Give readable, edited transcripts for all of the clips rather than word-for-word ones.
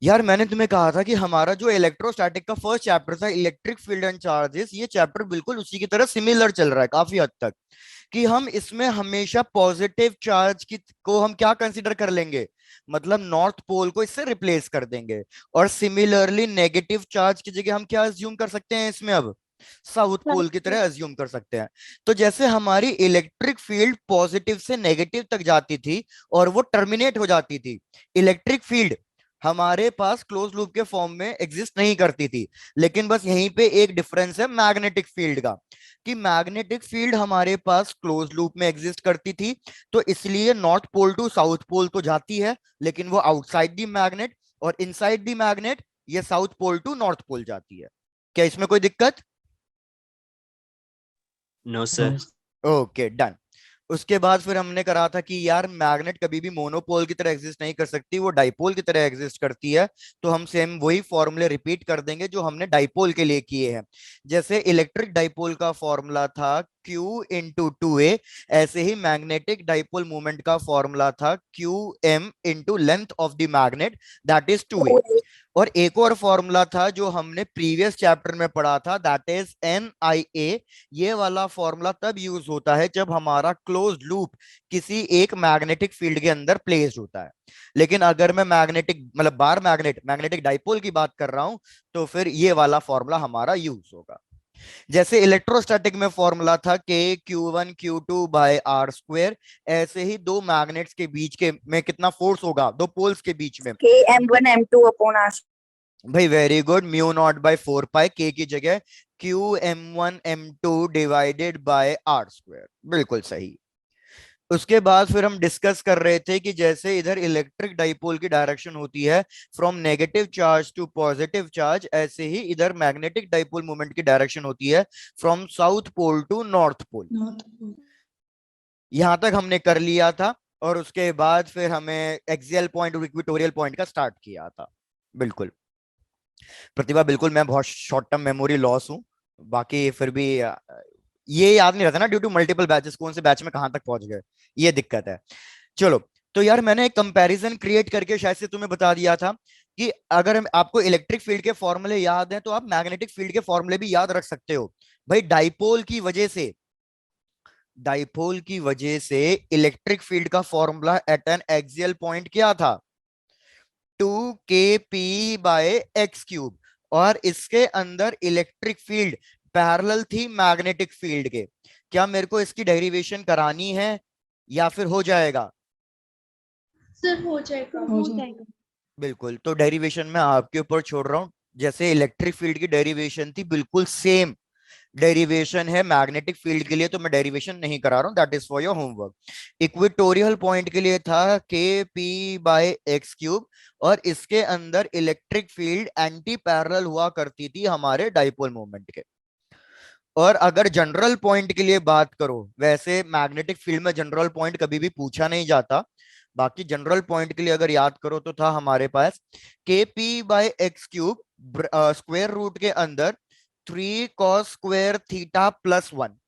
यार मैंने तुम्हें कहा था कि हमारा जो इलेक्ट्रोस्टैटिक का फर्स्ट चैप्टर था, इलेक्ट्रिक फील्ड एंड चार्जेस, ये चैप्टर बिल्कुल उसी की तरह सिमिलर चल रहा है काफी हद तक। कि हम इसमें हमेशा पॉजिटिव चार्ज की को हम क्या कंसीडर कर लेंगे, मतलब नॉर्थ पोल को इससे रिप्लेस कर देंगे। और सिमिलरली नेगेटिव चार्ज की जगह हम क्या अज्यूम कर सकते हैं इसमें अब, साउथ पोल की तरह अज्यूम कर सकते हैं। तो जैसे हमारी इलेक्ट्रिक फील्ड पॉजिटिव से नेगेटिव तक जाती थी और वो टर्मिनेट हो जाती थी, इलेक्ट्रिक फील्ड हमारे पास क्लोज लूप के फॉर्म में एग्जिस्ट नहीं करती थी। लेकिन बस यहीं पे एक डिफरेंस है मैग्नेटिक फील्ड का, कि मैग्नेटिक फील्ड हमारे पास क्लोज लूप में एग्जिस्ट करती थी, तो इसलिए north pole to south pole तो जाती है, लेकिन वो आउटसाइड दी मैग्नेट, और इनसाइड दी मैग्नेट ये south pole to north pole जाती है। क्या इसमें कोई दिक्कत? No sir. Okay done. उसके बाद फिर हमने करा था कि यार मैग्नेट कभी भी मोनोपोल की तरह एग्जिस्ट नहीं कर सकती, वो डाइपोल की तरह एग्जिस्ट करती है। तो हम सेम वही फॉर्मूले रिपीट कर देंगे जो हमने डाइपोल के लिए किए हैं। जैसे इलेक्ट्रिक डाइपोल का फॉर्मूला था Q इंटू टू ए, ऐसे ही मैग्नेटिक डाइपोल मूवमेंट का फॉर्मूला था QM into length of the magnet, that is 2a। और एक और फॉर्मूला था जो हमने प्रीवियस चैप्टर में पढ़ा था, दैट इज NIA। ये वाला फॉर्मूला तब यूज होता है जब हमारा क्लोज लूप किसी एक मैग्नेटिक फील्ड के अंदर प्लेस्ड होता है। लेकिन अगर मैं मैग्नेटिक मतलब बार मैग्नेटिक डाइपोल की बात कर रहा हूं, तो फिर ये वाला फॉर्मूला हमारा यूज होगा। जैसे इलेक्ट्रोस्टैटिक में फॉर्मूला था K Q1 Q2 bye are square, ऐसे ही दो मैग्नेट्स के बीच के में कितना फोर्स होगा, दो पोल्स के बीच में। के M1 M2 अपॉन आर। भाई very good, mu naught by 4 pi, के की जगह QM1 M2 divided by are square, बिल्कुल सही। उसके बाद फिर हम डिस्कस कर रहे थे कि जैसे इधर इलेक्ट्रिक डाइपोल की डायरेक्शन होती है from negative charge to positive charge, ऐसे ही इधर मैग्नेटिक डाइपोल मोमेंट की डायरेक्शन होती है from south pole to north pole. यहां तक हमने कर लिया था। और उसके बाद फिर हमें एक्सियल पॉइंट और इक्वेटोरियल पॉइंट का स्टार्ट किया था। बिल्कुल प्रतिभा, बिल्कुल मैं बहुत शॉर्ट टर्म मेमोरी लॉस हूँ। बाकी फिर भी ये याद नहीं रहता ना ड्यू टू मल्टीपल बैचेस, कौन से बैच में कहां तक पहुंच गए, ये दिक्कत है। चलो, तो यार मैंने एक कंपैरिजन क्रिएट करके शायद से तुम्हें बता दिया था कि अगर आपको इलेक्ट्रिक फील्ड के फॉर्मूले याद हैं तो आप मैग्नेटिक फील्ड के फॉर्मूले भी याद रख सकते हो। भाई डाइपोल की वजह से इलेक्ट्रिक फील्ड का formula at an axial point क्या था, 2kp/x³ और इसके अंदर इलेक्ट्रिक फील्ड पैरेलल थी मैग्नेटिक फील्ड के। क्या मेरे को इसकी डेरिवेशन करानी है या फिर हो जाएगा? सर हो जाएगा। हो जाएगा। बिल्कुल, तो डेरिवेशन मैं आपके ऊपर छोड़ रहा हूं। जैसे इलेक्ट्रिक फील्ड की डेरिवेशन थी, बिल्कुल सेम डेरिवेशन है मैग्नेटिक फील्ड के लिए, तो मैं डेरिवेशन नहीं करा रहा हूं, that is for your homework. Equatorial point के लिए था Kp/x³, और इसके अंदर इलेक्ट्रिक फील्ड एंटी पैरेलल हुआ करती थी हमारे डाइपोल मोमेंट के। और अगर जनरल पॉइंट के लिए बात करो, वैसे मैग्नेटिक फील्ड में जनरल पॉइंट कभी भी पूछा नहीं जाता। बाकी जनरल पॉइंट के लिए अगर याद करो तो था हमारे पास Kp/x³ स्क्वायर रूट के अंदर 3 cos² θ+1।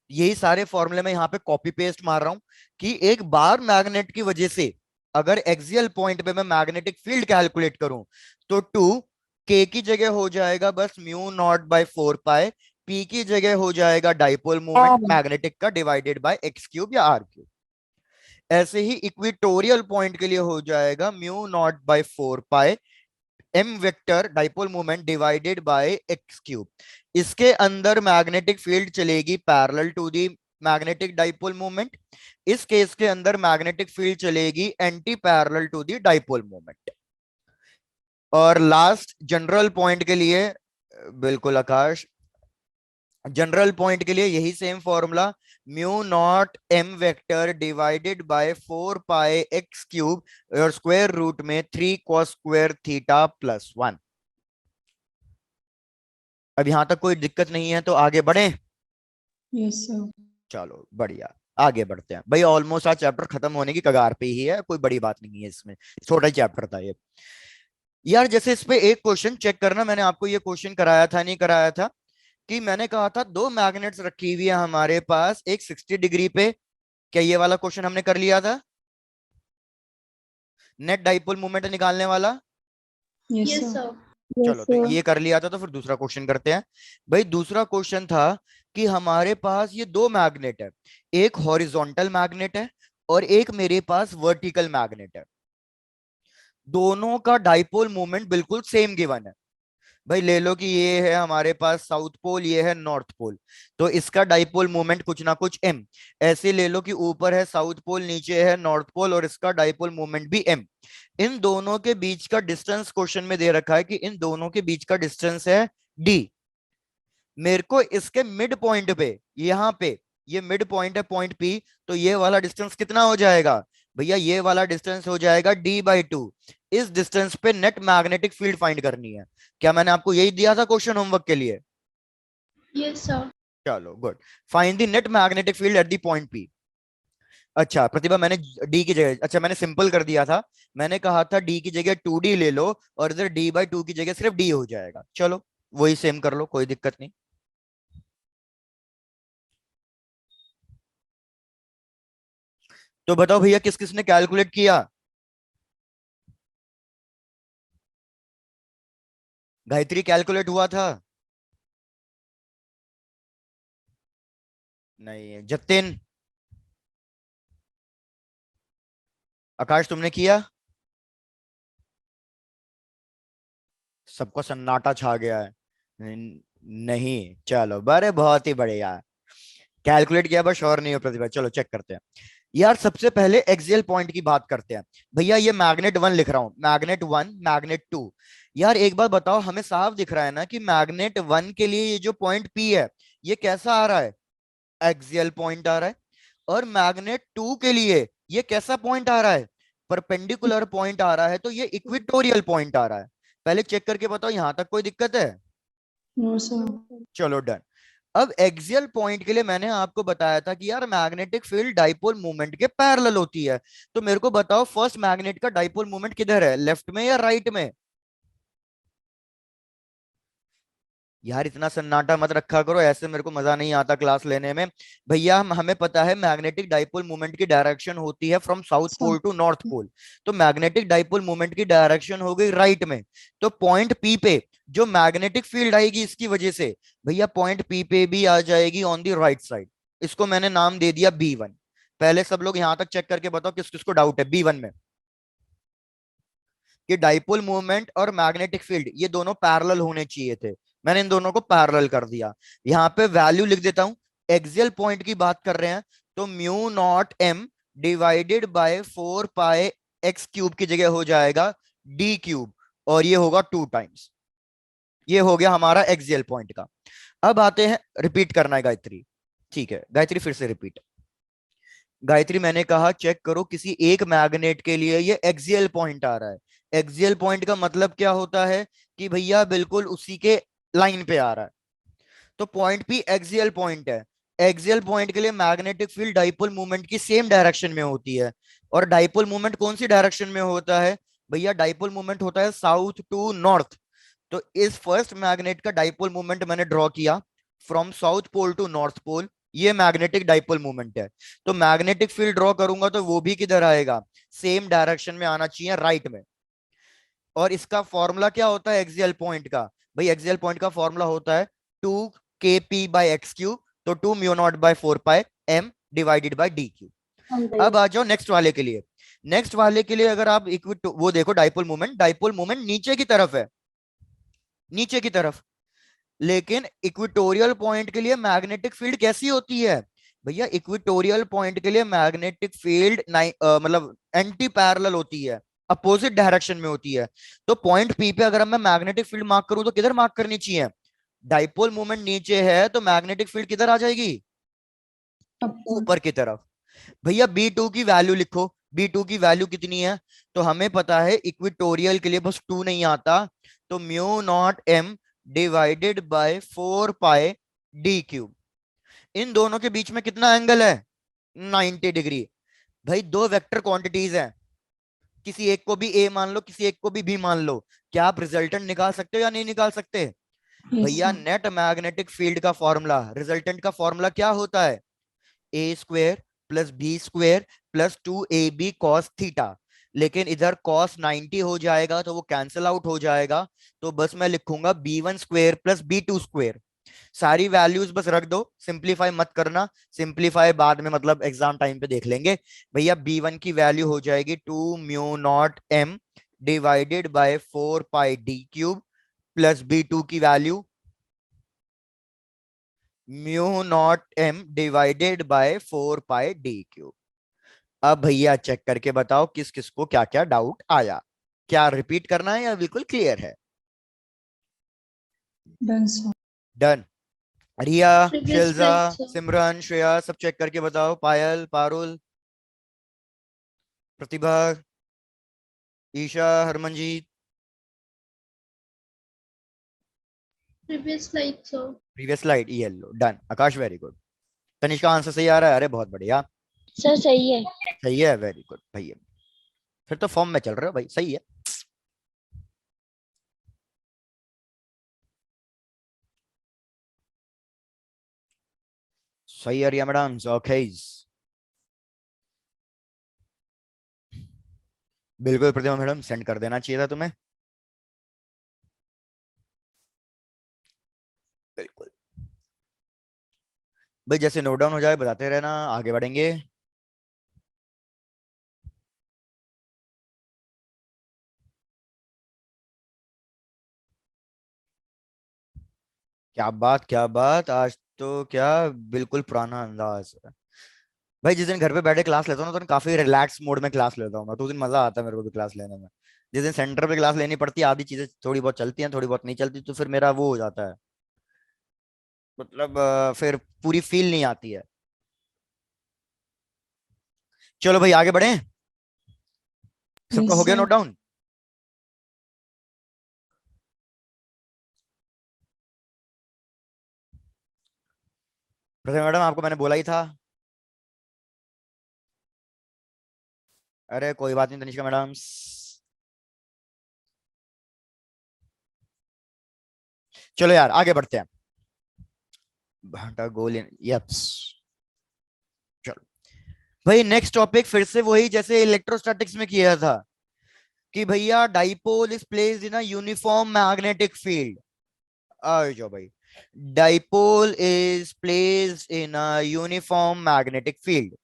यही सारे फॉर्मूले में यहाँ पे कॉपी पेस्ट मार रहा हूं कि एक बार मैग्नेट की वजह से अगर एक्सियल पॉइंट पे मैं मैग्नेटिक फील्ड कैलकुलेट करूं, तो 2k की जगह हो जाएगा बस μ0/4 पाई, p की जगह हो जाएगा डाइपोल मोमेंट मैग्नेटिक का डिवाइडेड बाय x³ या r³। ऐसे ही इक्वेटोरियल पॉइंट के लिए हो जाएगा μ0/4 pi m vector dipole moment divided by x³। इसके अंदर मैग्नेटिक फील्ड चलेगी parallel to the magnetic dipole moment, इस केस के अंदर मैग्नेटिक फील्ड चलेगी anti parallel to the dipole moment. और लास्ट जनरल पॉइंट के लिए, बिल्कुल आकाश, जनरल पॉइंट के लिए यही same formula, μ0 m vector divided by 4 pi x³ और स्क्वायर रूट में 3 cos² θ+1। अब यहां तक कोई दिक्कत नहीं है तो आगे बढ़े? Yes sir. चलो बढ़िया, आगे बढ़ते हैं भाई। ऑलमोस्ट आज चैप्टर खत्म होने की कगार पे ही है, कोई बड़ी बात नहीं है इसमें, छोटा ही चैप्टर था ये। यार जैसे इस पे एक क्वेश्चन चेक करना, मैंने आपको ये क्वेश्चन कराया था नहीं कराया था, कि मैंने कहा था दो मैग्नेट्स रखी हुई है हमारे पास एक 60 डिग्री पे। क्या ये वाला क्वेश्चन हमने कर लिया था? नेट डाइपोल मोमेंट निकालने वाला। Yes, Yes, sir. sir. चलो तो ये कर लिया था, तो फिर दूसरा क्वेश्चन करते हैं। भाई दूसरा क्वेश्चन था कि हमारे पास ये दो मैग्नेट है, एक हॉरिजॉन्टल मैग्नेट है और एक मेरे पास वर्टिकल मैग्नेट है। दोनों का डाइपोल मोमेंट बिल्कुल सेम गिवन है। भाई ले लो कि ये है हमारे पास साउथ पोल, ये है नॉर्थ पोल, तो इसका डाइपोल मोमेंट कुछ ना कुछ एम। ऐसे ले लो कि ऊपर है साउथ पोल, नीचे है नॉर्थ पोल, और इसका डाइपोल मोमेंट भी एम। इन दोनों के बीच का डिस्टेंस क्वेश्चन में दे रखा है कि इन दोनों के बीच का डिस्टेंस है डी। मेरे को इसके मिड पॉइंट पे, यहाँ पे ये मिड पॉइंट है पॉइंट पी, तो ये वाला डिस्टेंस कितना हो जाएगा भैया? ये वाला डिस्टेंस हो जाएगा d/2। इस डिस्टेंस पे नेट मैग्नेटिक फील्ड फाइंड करनी है। क्या मैंने आपको यही दिया था क्वेश्चन होमवर्क के लिए? Yes, sir. चलो good. Find the net magnetic field at the point P. अच्छा प्रतिभा, मैंने डी की जगह, अच्छा मैंने सिंपल कर दिया था। मैंने कहा था डी की जगह 2d ले लो, और इधर d/2 की जगह सिर्फ d हो जाएगा। चलो वही सेम कर लो, कोई दिक्कत नहीं। तो बताओ भैया किस किस ने कैलकुलेट किया? गायत्री कैलकुलेट हुआ था? नहीं। जतिन, आकाश तुमने किया? सबको सन्नाटा छा गया है। नहीं, चलो बड़े बहुत ही बढ़िया। कैलकुलेट किया बस श्योर नहीं हो प्रतिभा। चलो चेक करते हैं यार। सबसे पहले एक्सियल पॉइंट की बात करते हैं। भैया ये मैग्नेट 1 लिख रहा हूं, मैग्नेट 1, मैग्नेट 2। यार एक बात बताओ, हमें साफ दिख रहा है ना कि मैग्नेट 1 के लिए ये जो पॉइंट पी है, ये कैसा आ रहा है? एक्सियल पॉइंट आ रहा है। और मैग्नेट 2 के लिए ये कैसा पॉइंट आ रहा है? परपेंडिकुलर पॉइंट आ रहा है, तो ये इक्वेटोरियल पॉइंट आ रहा है। पहले चेक करके बताओ यहां तक कोई दिक्कत है? No, sir. चलो डन। अब एक्सियल पॉइंट के लिए मैंने आपको बताया था कि यार मैग्नेटिक फील्ड डाइपोल मोमेंट के पैरेलल होती है। तो मेरे को बताओ फर्स्ट मैग्नेट का डाइपोल मोमेंट किधर है, लेफ्ट में या राइट में? यार इतना सन्नाटा मत रखा करो, ऐसे मेरे को मजा नहीं आता क्लास लेने में। भैया हमें पता है मैग्नेटिक डाइपोल मोमेंट की डायरेक्शन होती है from south pole to north pole. तो मैग्नेटिक डाइपोल मोमेंट की डायरेक्शन हो गई राइट में। तो पॉइंट पी पे जो मैग्नेटिक फील्ड आएगी इसकी वजह से, भैया पॉइंट पी पे भी आ जाएगी ऑन दी राइट साइड। इसको मैंने नाम दे दिया B1। पहले सब लोग यहां तक चेक करके बताओ किस किस को डाउट है B1 में, कि डाइपोल मूवमेंट और मैग्नेटिक फील्ड ये दोनों पैरेलल होने चाहिए थे। मैंने इन दोनों को पैरेलल कर दिया। यहाँ पे वैल्यू लिख देता हूं। एक्सियल पॉइंट की बात कर रहे हैं, तो mu naught M divided by 4 pi X cube की जगह हो जाएगा डी क्यूब, और ये होगा 2 टाइम्स। ये हो गया हमारा एक्सियल पॉइंट का। अब आते हैं, रिपीट करना है गायत्री। ठीक है गायत्री, फिर से रिपीट। गायत्री मैंने कहा चेक करो, किसी एक मैग्नेट के लिए ये एक्सियल पॉइंट आ रहा है। एक्सियल पॉइंट का मतलब क्या होता है कि भैया बिल्कुल उसी के लाइन पे आ रहा है। तो पॉइंट पी एक्सियल पॉइंट है। एक्सियल पॉइंट के लिए मैग्नेटिक फील्ड डाइपोल मूवमेंट की सेम डायरेक्शन में होती है। और डाइपोल मूवमेंट कौन सी डायरेक्शन में होता है भैया? डाइपोल मूवमेंट होता है साउथ टू नॉर्थ। तो इस फर्स्ट मैग्नेट का डाइपोल मूवमेंट मैंने ड्रॉ किया from south pole to north pole. ये मैग्नेटिक डाइपोल मूवमेंट है। तो मैग्नेटिक फील्ड ड्रॉ करूंगा तो वो भी किधर आएगा? सेम डायरेक्शन में आना चाहिए, राइट में। और इसका फॉर्मूला क्या होता है एक्सियल पॉइंट का? भाई एक्सियल पॉइंट का फॉर्मूला होता है 2kp/x3। तो 2 mu naught pi m divided by d cube. अब आ जाओ नेक्स्ट वाले के लिए। नेक्स्ट वाले के लिए अगर आप इक्विट वो देखो, डाइपोल मूवमेंट, डाइपोल मूवमेंट नीचे की तरफ है, नीचे की तरफ। लेकिन इक्वेटोरियल पॉइंट के लिए मैग्नेटिक फील्ड कैसी होती है भैया? इक्वेटोरियल पॉइंट के लिए मैग्नेटिक फील्ड मतलब एंटी पैरेलल होती है, अपोजिट डायरेक्शन में होती है। तो पॉइंट पी पे अगर मैं मैग्नेटिक फील्ड मार्क करूं तो किधर मार्क करनी चाहिए? डाइपोल मूवमेंट नीचे है तो मैग्नेटिक फील्ड किधर आ जाएगी? ऊपर की तरफ। भैया B2 की वैल्यू लिखो। B2 की वैल्यू कितनी है? तो हमें पता है इक्वेटोरियल के लिए बस 2 नहीं आता, तो mu naught M divided by 4 pi d cube. इन दोनों के बीच में कितना एंगल है? 90 डिग्री। भाई दो वेक्टर क्वांटिटीज हैं, किसी एक को भी ए मान लो, किसी एक को भी बी मान लो। क्या आप रिजल्टेंट निकाल सकते हो या नहीं निकाल सकते? Yes, भैया sir. नेट मैग्नेटिक फील्ड का फॉर्मूला, रिजल्टेंट का फॉर्मूला क्या होता है? A² + B² + 2AB cos theta. लेकिन इधर cos 90 हो जाएगा तो वो कैंसिल आउट हो जाएगा, तो बस मैं लिखूंगा b1 square plus b2 square. सारी वैल्यूज बस रख दो, सिंपलीफाई मत करना, सिंपलीफाई बाद में मतलब एग्जाम टाइम पे देख लेंगे। भैया b1 की वैल्यू हो जाएगी 2 mu naught m divided by 4 pi d cube, plus b2 की value mu naught m divided by 4 pi d cube. अब भैया चेक करके बताओ किस किस को क्या क्या डाउट आया, क्या रिपीट करना है या बिल्कुल क्लियर है? Done, sir. Done. Riya, Previous Shilja, slide, sir. Simran, Shreya सब चेक करके बताओ, Payal, Parul, Pratibha, Isha, Harmanjeet. Previous slide, sir. Previous slide yellow, done. Akash very good. Tanishka answer सही आ रहा है, अरे बहुत बढ़िया। सर सही है। सही है, वेरी गुड भैया, फिर तो फॉर्म में चल रहे हो भाई, सही है। सही है रिया मैडम, ओके। बिल्कुल प्रतिभा मैडम, सेंड कर देना चाहिए था तुम्हें, बिल्कुल भाई। जैसे नोट डाउन हो जाए बताते रहना, आगे बढ़ेंगे। क्या बात, क्या बात, आज तो क्या बिल्कुल पुराना अंदाज है भाई। जिस दिन घर पे बैठे क्लास लेता हूँ ना, तो काफी रिलैक्स मोड में क्लास लेता हूँ मैं, तो उस दिन मजा आता है मेरे को भी क्लास लेने में। जिस दिन सेंटर पे क्लास लेनी पड़ती है, आधी चीजें थोड़ी बहुत चलती हैं, थोड़ी बहुत नहीं चलती, तो फिर मेरा वो हो जाता है, मतलब फिर पूरी फील नहीं आती है। चलो भाई आगे बढ़े, सबका Yes, हो गया sir. Note down? मैडम आपको मैंने बोला ही था। अरे कोई बात नहीं तनिष्का मैडम, चलो यार आगे बढ़ते हैं। भाटा गोल, यप्स। चलो भाई, नेक्स्ट टॉपिक फिर से वही जैसे इलेक्ट्रोस्टैटिक्स में किया था, कि भैया dipole is placed in a uniform magnetic field. आ जाओ भाई, dipole is placed in a uniform magnetic field.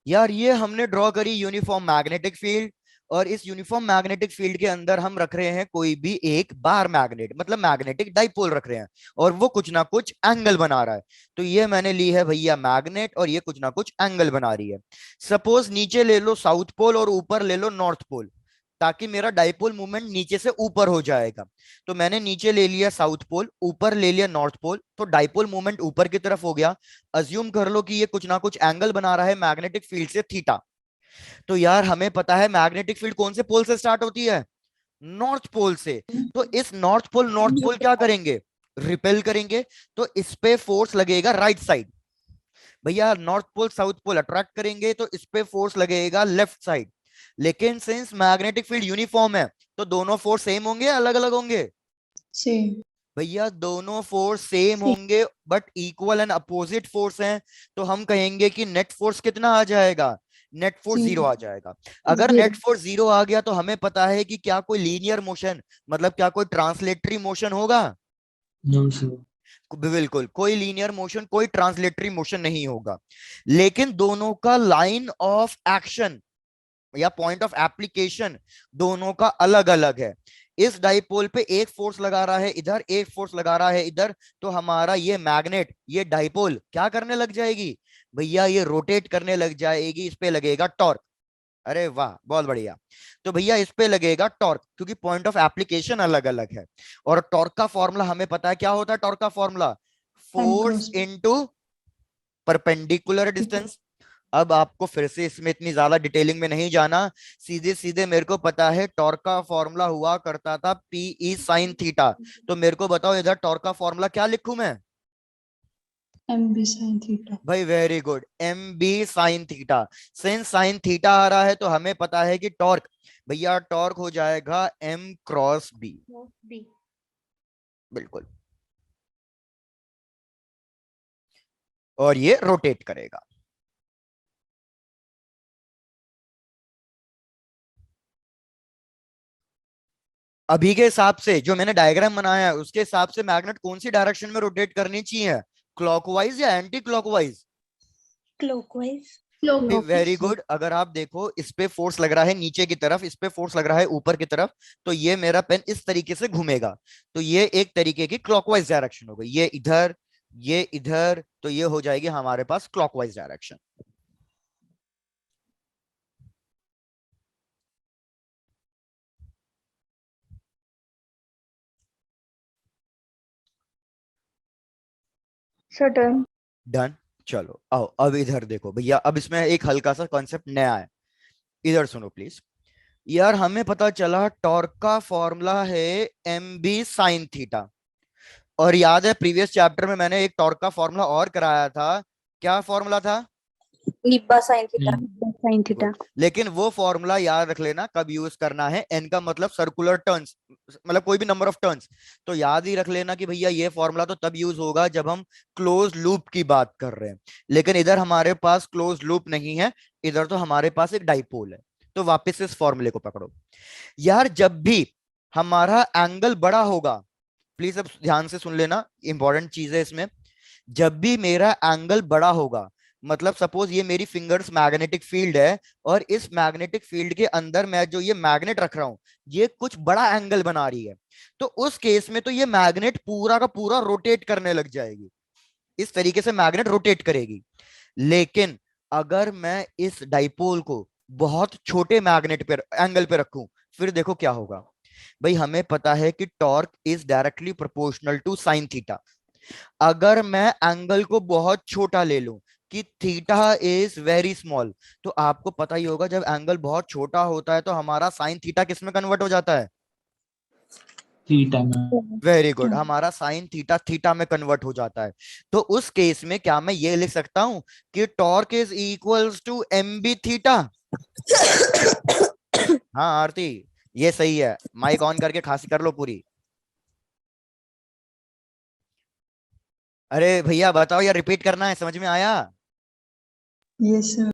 यार ये हमने ड्रॉ करी यूनिफॉर्म मैग्नेटिक फील्ड, और इस यूनिफॉर्म मैग्नेटिक फील्ड के अंदर हम रख रहे हैं कोई भी एक बार मैग्नेट, मतलब मैग्नेटिक डाइपोल रख रहे हैं, और वो कुछ ना कुछ एंगल बना रहा है। तो ये मैंने ली है भैया मैग्नेट, और ये कुछ ना कुछ एंगल बना रही है। सपोज नीचे ले लो साउथ पोल और ऊपर ले लो नॉर्थ पोल, ताकि मेरा डाइपोल मूवमेंट नीचे से ऊपर हो जाएगा। तो मैंने नीचे ले लिया साउथ पोल, ऊपर ले लिया नॉर्थ पोल, तो डाइपोल मूवमेंट ऊपर की तरफ हो गया। अज्यूम कर लो कि ये कुछ ना कुछ एंगल बना रहा है मैग्नेटिक फील्ड से थीटा। तो यार हमें पता है मैग्नेटिक फील्ड कौन से पोल से स्टार्ट होती है? नॉर्थ पोल से। तो इस नॉर्थ पोल क्या करेंगे? रिपेल करेंगे। तो इस पे फोर्स लगेगा राइट साइड। भैया north pole south pole attract करेंगे, तो इस पे फोर्स लगेगा लेफ्ट साइड। लेकिन सिंस मैग्नेटिक फील्ड यूनिफॉर्म है, तो दोनों फोर्स सेम होंगे, अलग अलग होंगे? Same. भैया दोनों फोर्स सेम Same. होंगे, but equal and opposite force हैं। तो हम कहेंगे कि नेट फोर्स कितना आ जाएगा? Net force zero Zero. आ जाएगा। अगर नेट Zero. फोर्स जीरो आ गया, तो हमें पता है कि क्या कोई लीनियर मोशन, मतलब क्या कोई ट्रांसलेटरी मोशन होगा? No, sir. बिल्कुल कोई लीनियर मोशन, कोई ट्रांसलेटरी मोशन नहीं होगा। लेकिन दोनों का लाइन ऑफ एक्शन या पॉइंट ऑफ एप्लीकेशन दोनों का अलग अलग है। इस डाइपोल पे एक फोर्स लगा रहा है इधर, एक फोर्स लगा रहा है इधर, तो हमारा ये मैग्नेट, ये डाइपोल क्या करने लग जाएगी? भैया ये रोटेट करने लग जाएगी, इस पे लगेगा टॉर्क। अरे वाह बहुत बढ़िया। तो भैया इस पे लगेगा टॉर्क, क्योंकि पॉइंट ऑफ एप्लीकेशन अलग अलग है। और टॉर्क का फॉर्मूला हमें पता है, क्या होता है टॉर्क का formula? M force cross B. Into perpendicular distance. अब आपको फिर से इसमें इतनी ज्यादा डिटेलिंग में नहीं जाना, सीधे सीधे मेरे को पता है टॉर्क का फॉर्मूला हुआ करता था पी ई साइन थीटा। तो मेरे को बताओ इधर टॉर्क का फॉर्मूला क्या लिखूं मैं? MB sin theta. भाई very good, M B sine theta. Since sine theta आ रहा है, तो हमें पता है कि टॉर्क, भैया टॉर्क हो जाएगा एम क्रॉस बी। बी। बिल्कुल और ये रोटेट करेगा। अभी के हिसाब से जो मैंने डायग्राम बनाया है उसके हिसाब से मैग्नेट कौन सी डायरेक्शन में रोटेट करनी चाहिए, क्लॉकवाइज या anti clockwise? Clockwise. Very good. अगर आप देखो इस पे फोर्स लग रहा है नीचे की तरफ, इस पे फोर्स लग रहा है ऊपर की तरफ, तो ये मेरा पेन इस तरीके से घूमेगा, तो ये एक तरीके की क्लॉकवाइज डायरेक्शन हो गई। ये इधर, ये इधर, तो ये हो जाएगी हमारे पास क्लॉकवाइज डायरेक्शन। डन। डन। चलो आओ अब इधर देखो भैया, अब इसमें एक हल्का सा कॉन्सेप्ट नया है, इधर सुनो प्लीज। यार हमें पता चला टॉर्क का फॉर्मूला है एम बी साइन थीटा, और याद है प्रीवियस चैप्टर में मैंने एक टॉर्क का फॉर्मूला और कराया था, क्या फॉर्मूला था? निब्बा साइन थीटा। Sine theta. लेकिन वो फॉर्मूला याद रख लेना कब यूज करना है, एन का मतलब सर्कुलर टर्न्स, मतलब कोई भी नंबर ऑफ टर्न्स, तो याद ही रख लेना कि भैया ये फॉर्मूला तो तब यूज होगा जब हम क्लोज लूप की बात कर रहे हैं। लेकिन इधर हमारे पास क्लोज लूप नहीं है, इधर तो हमारे पास एक डाइपोल है। तो वापस इस फॉर्मूले को पकड़ो यार, जब भी हमारा एंगल बड़ा होगा, प्लीज अब ध्यान से सुन लेना, इंपॉर्टेंट चीज है इसमें, जब भी मेरा एंगल बड़ा होगा, मतलब सपोज ये मेरी फिंगर्स मैग्नेटिक फील्ड है, और इस मैग्नेटिक फील्ड के अंदर मैं जो ये मैग्नेट रख रहा हूं ये कुछ बड़ा एंगल बना रही है, तो उस केस में तो ये मैग्नेट पूरा का पूरा रोटेट करने लग जाएगी, इस तरीके से मैग्नेट रोटेट करेगी। लेकिन अगर मैं इस डाइपोल को बहुत छोटे मैग्नेट पे एंगल पे रखूं, फिर देखो क्या होगा। भाई हमें पता है कि torque is directly proportional to sine theta. अगर मैं एंगल को बहुत छोटा ले लूं कि थीटा इज वेरी स्मॉल, तो आपको पता ही होगा जब एंगल बहुत छोटा होता है तो हमारा साइन थीटा किस में कन्वर्ट हो जाता है? थीटा में। वेरी गुड, हमारा साइन थीटा थीटा में कन्वर्ट हो जाता है। तो उस केस में क्या मैं ये लिख सकता हूं कि torque is equals to M B theta? हाँ आरती, ये सही है, माइक ऑन करके खांसी कर लो पूरी। अरे भैया बताओ यार, रिपीट करना है, समझ में आया? Yes sir.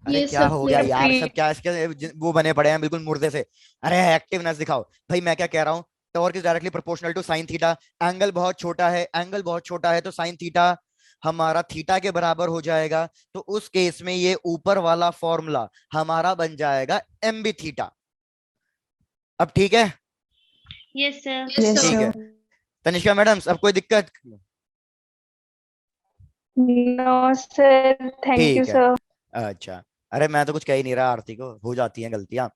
अरे ये क्या सब हो गया यार, सब repeat। क्या इसके वो बने पड़े हैं बिल्कुल मुर्दे से। अरे एक्टिवनेस दिखाओ भाई। मैं क्या कह रहा हूँ, torque is directly proportional to sine theta, angle बहुत छोटा है, एंगल बहुत छोटा है तो साइन थीटा हमारा थीटा के बराबर हो जाएगा, तो उस केस में ये ऊपर वाला फॉर्मूला हमारा बन जाएगा एम बी थीटा। अब ठीक है? Yes sir. यस ठीक है सर। तनिष्का मैडम, अब कोई दिक्कत? नो सर, थैंक यू ठीक है। सर। अच्छा, अरे मैं तो कुछ कह ही नहीं रहा, आरती को हो जाती हैं गलतियां।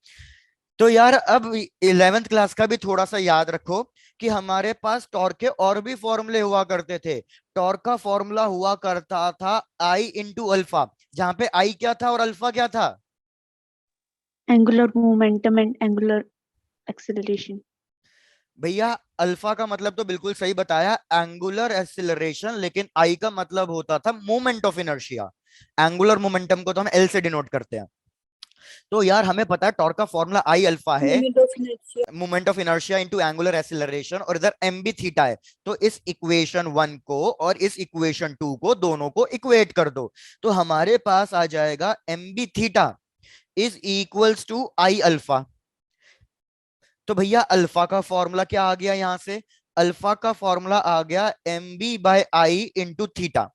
तो यार अब 11th क्लास का भी थोड़ा सा याद रखो कि हमारे पास टॉर्क के और भी फॉर्मूले हुआ करते थे। टॉर्क का फॉर्मूला हुआ करता था आई इंटू अल्फा, जहां पे आई क्या था और अल्फा क्या था? Angular momentum and angular acceleration. भैया अल्फा का मतलब तो बिल्कुल सही बताया, एंगुलर एक्सिलरेशन, लेकिन आई का मतलब होता था moment of inertia. Angular momentum को तो हम एल से डिनोट करते हैं। तो यार हमें पता है टॉर्क का फॉर्मूला आई अल्फा है, moment of inertia. Moment of inertia into angular acceleration, और इधर एम बी थीटा है। तो इस इक्वेशन 1 को और इस इक्वेशन 2 को दोनों को इक्वेट कर दो, तो हमारे पास आ जाएगा M B theta is equals to I alpha. तो भैया अल्फा का फॉर्मूला क्या आ गया यहां से? अल्फा का फॉर्मूला आ गया M B by I into theta.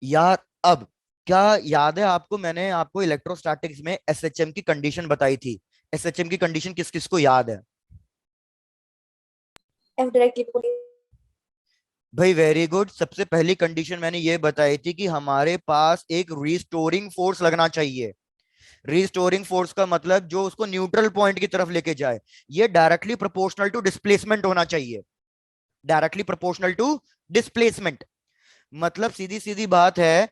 यार अब क्या याद है आपको, मैंने आपको इलेक्ट्रोस्टैटिक्स में एसएचएम की कंडीशन बताई थी। एसएचएम की कंडीशन किस किस को याद है? F directly. भाई वेरी गुड, सबसे पहली कंडीशन मैंने ये बताई थी कि हमारे पास एक रिस्टोरिंग फोर्स लगना चाहिए। रिस्टोरिंग फोर्स का मतलब जो उसको न्यूट्रल पॉइंट की तरफ लेके जाए, ये डायरेक्टली प्रोपोर्शनल टू डिस्प्लेसमेंट होना चाहिए। डायरेक्टली प्रोपोर्शनल टू डिस्प्लेसमेंट मतलब सीधी सीधी बात है,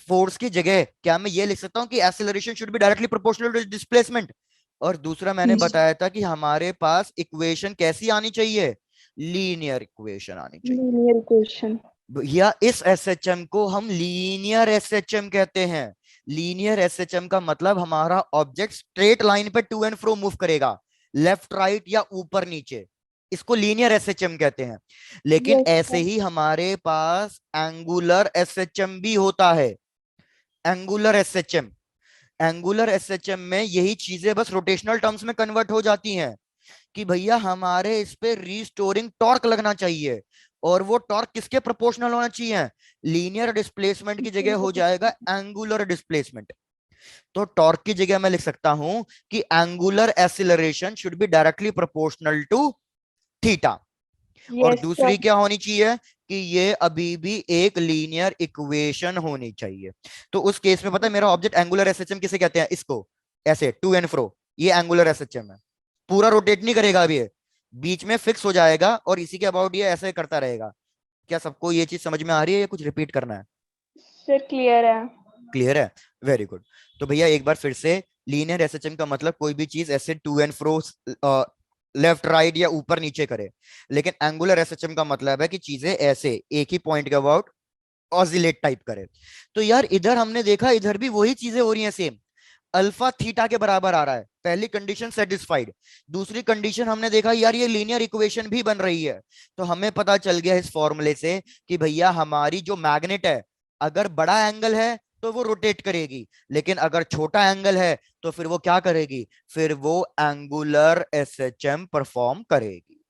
फोर्स की जगह क्या मैं ये लिख सकता हूं कि acceleration should be directly proportional to displacement? और दूसरा मैंने बताया था कि हमारे पास इक्वेशन कैसी आनी चाहिए, लीनियर इक्वेशन आनी चाहिए। Linear equation. या इस एसएचएम को हम लीनियर एसएचएम कहते हैं। लीनियर एसएचएम का मतलब हमारा ऑब्जेक्ट स्ट्रेट लाइन पे टू एंड फ्रो मूव करेगा, लेफ्ट राइट या ऊपर नीचे। इसको लीनियर एसएचएम कहते हैं। लेकिन Yes, ऐसे sir. ही हमारे पास एंगुलर एसएचएम भी होता है। एंगुलर एसएचएम, एंगुलर एसएचएम में यही चीजें बस रोटेशनल टर्म्स में कन्वर्ट हो जाती हैं कि भैया हमारे इस पे रीस्टोरिंग टॉर्क लगना चाहिए, और वो टॉर्क किसके प्रोपोर्शनल होना चाहिए? लीनियर डिस्प्लेसमेंट की जगह हो जाएगा एंगुलर डिस्प्लेसमेंट। तो टॉर्क की जगह मैं लिख सकता हूं कि angular acceleration should be directly proportional to theta. और Yes, sir. दूसरी क्या होनी चाहिए कि ये अभी भी एक लीनियर इक्वेशन होनी चाहिए। तो उस केस में पता है मेरा ऑब्जेक्ट एंगुलर एसएचएम किसे कहते हैं? इसको ऐसे टू एंड फ्रो, ये एंगुलर एसएचएम है। पूरा रोटेट नहीं करेगा अभी ये, बीच में फिक्स हो जाएगा और इसी के अबाउट ये ऐसे करता रहेगा। क्या सबको ये चीज समझ में आ रही है या कुछ रिपीट करना है? Sir, clear है. क्लियर है, वेरी गुड। तो भैया एक बार फिर से, लीनियर एसएचएम का मतलब कोई भी चीज ऐसे to and fro, left right या ऊपर नीचे करे। लेकिन एंगुलर एसएचएम का मतलब है कि चीजें ऐसे एक ही पॉइंट के अबाउट ऑसिलेट टाइप करे। तो यार इधर हमने देखा, इधर भी वही चीजें हो रही हैं सेम, अल्फा थीटा के बराबर आ रहा है, पहली कंडीशन सेटिस्फाइड। दूसरी कंडीशन हमने देखा यार ये लीनियर इक्वेशन भी बन रही है। तो हमें पता चल गया इस फॉर्मूले से कि भैया हमारी जो मैग्नेट है, अगर बड़ा एंगल है तो वो रोटेट करेगी, लेकिन अगर छोटा एंगल है तो फिर वो क्या करेगी? फिर वो एंगुलर एसएचएम परफॉर्म करेगी।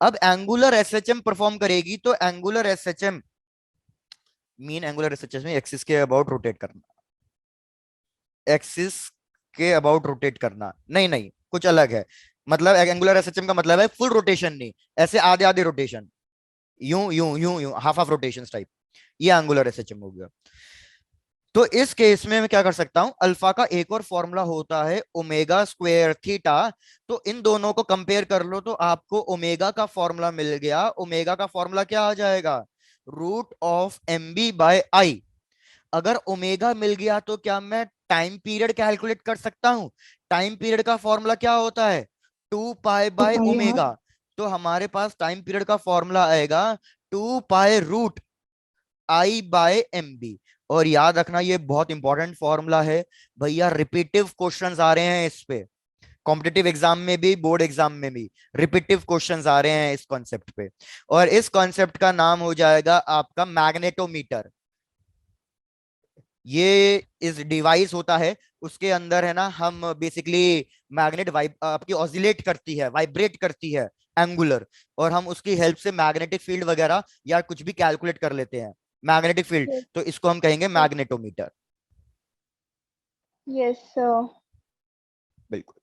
अब एंगुलर एसएचएम परफॉर्म करेगी तो angular SHM mean, angular SHM में एक्सिस के अबाउट रोटेट करना, एक्सिस के अबाउट रोटेट करना, नहीं नहीं कुछ अलग है। मतलब एंगुलर एसएचएम का मतलब है फुल रोटेशन नहीं, ऐसे आधे आधे रोटेशन, यूं यूं यूं यूं, हाफ हाफ रोटेशन टाइप, ये एंगुलर एसएचएम हो गया। तो इस केस में मैं क्या कर सकता हूं, अल्फा का एक और फॉर्मूला होता है ओमेगा स्क्वायर थीटा। तो इन दोनों को कंपेयर कर लो तो आपको ओमेगा का फॉर्मूला मिल गया। ओमेगा का फॉर्मूला क्या आ जाएगा? Root of M B by I. अगर ओमेगा मिल गया तो क्या मैं टाइम पीरियड कैलकुलेट कर सकता हूं? टाइम पीरियड का फॉर्मूला क्या होता है? 2 पाई बाय ओमेगा। तो हमारे पास टाइम पीरियड का फॉर्मूला आएगा 2 pi root I by M B. और याद रखना ये बहुत इंपॉर्टेंट फॉर्मूला है भैया, रिपीटिव क्वेश्चंस आ रहे हैं इस पे, कॉम्पिटिटिव एग्जाम में भी, बोर्ड एग्जाम में भी रिपीटिव क्वेश्चंस आ रहे हैं इस कॉन्सेप्ट पे। और इस कॉन्सेप्ट का नाम हो जाएगा आपका मैग्नेटोमीटर। ये इस डिवाइस होता है, उसके अंदर है ना, हम बेसिकली मैग्नेट आपकी ऑसिलेट करती है, वाइब्रेट करती है एंगुलर, और हम उसकी हेल्प से मैग्नेटिक फील्ड वगैरह या कुछ भी कैलकुलेट कर लेते हैं, मैग्नेटिक फील्ड। Yes, तो इसको हम कहेंगे मैग्नेटोमीटर। yes, sir. बिल्कुल।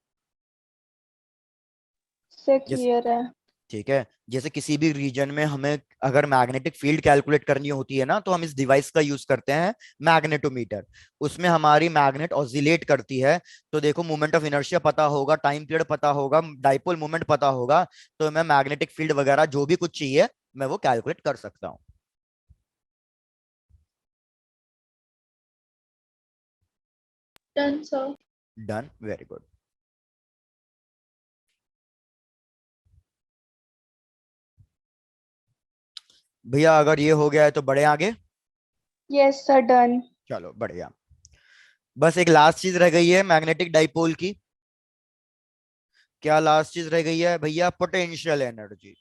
Sir, जैसे, clear है. ठीक है, जैसे किसी भी रीजन में हमें अगर मैग्नेटिक फील्ड कैलकुलेट करनी होती है ना, तो हम इस डिवाइस का यूज करते हैं, मैग्नेटोमीटर। उसमें हमारी मैग्नेट ऑसिलेट करती है। तो देखो मोमेंट ऑफ इनर्शिया पता होगा, टाइम पीरियड पता होगा, डाइपोल मोमेंट पता होगा, तो मैं मैग्नेटिक फील्ड वगैरह जो भी कुछ चाहिए मैं वो कैलकुलेट कर सकता हूँ। Done, sir. Done, very good. भैया अगर ये हो गया है तो बढ़े आगे। Yes, sir, done. चलो बढ़िया। बस एक लास्ट चीज रह गई है मैग्नेटिक डाइपोल की। क्या लास्ट चीज रह गई है भैया? Potential energy.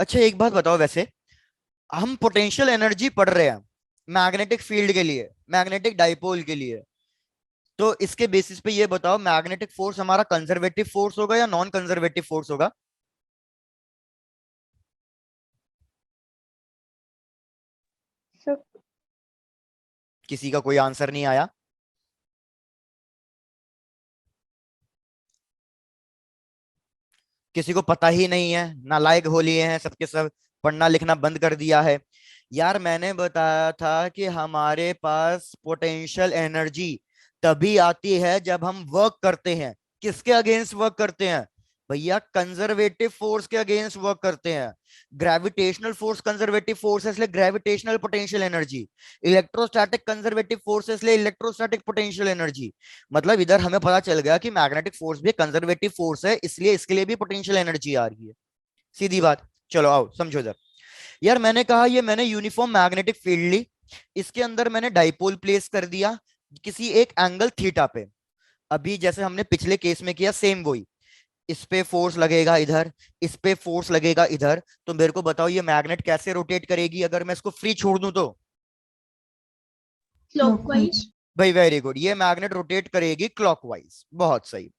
अच्छा एक बात बताओ, वैसे हम पोटेंशियल एनर्जी पढ़ रहे हैं मैग्नेटिक फील्ड के लिए, मैग्नेटिक डाइपोल के लिए, तो इसके बेसिस पे ये बताओ मैग्नेटिक फोर्स हमारा कंजर्वेटिव फोर्स होगा या नॉन कंजर्वेटिव फोर्स होगा? So, किसी का कोई आंसर नहीं आया? किसी को पता ही नहीं है, नालायक हो लिए हैं सबके सब, पढ़ना लिखना बंद कर दिया है। यार मैंने बताया था कि हमारे पास पोटेंशियल एनर्जी तभी आती है जब हम वर्क करते हैं। किसके अगेंस्ट वर्क करते हैं भैया? कंजर्वेटिव फोर्स के अगेंस्ट वर्क करते हैं। ग्रेविटेशनल फोर्स कंजर्वेटिव फोर्स है, इसलिए gravitational potential energy. Electrostatic conservative force है, इसलिए इलेक्ट्रोस्टैटिक पोटेंशियल एनर्जी। मतलब इधर हमें पता चल गया कि मैग्नेटिक फोर्स भी कंजर्वेटिव फोर्स है, इसलिए इसके लिए भी पोटेंशियल एनर्जी आ रही है। सीधी बात। चलो आओ समझो इधर। यार मैंने कहा ये मैंने यूनिफॉर्म मैग्नेटिक फील्ड ली, इसके अंदर मैंने डाइपोल प्लेस कर दिया, किसी एक एंगल थीटा पे, अभी जैसे हमने पिछले केस में किया सेम वही, इस पे फोर्स लगेगा इधर, इस पे फोर्स लगेगा इधर, तो मेरे को बताओ ये मैग्नेट कैसे रोटेट करेगी अगर मैं इसको फ्री छोड़ दूं तो? क्लॉकवाइज। भाई वेरी गुड, ये मैग्नेट रोटेट करेगी क्लॉकवाइज, बहुत सही।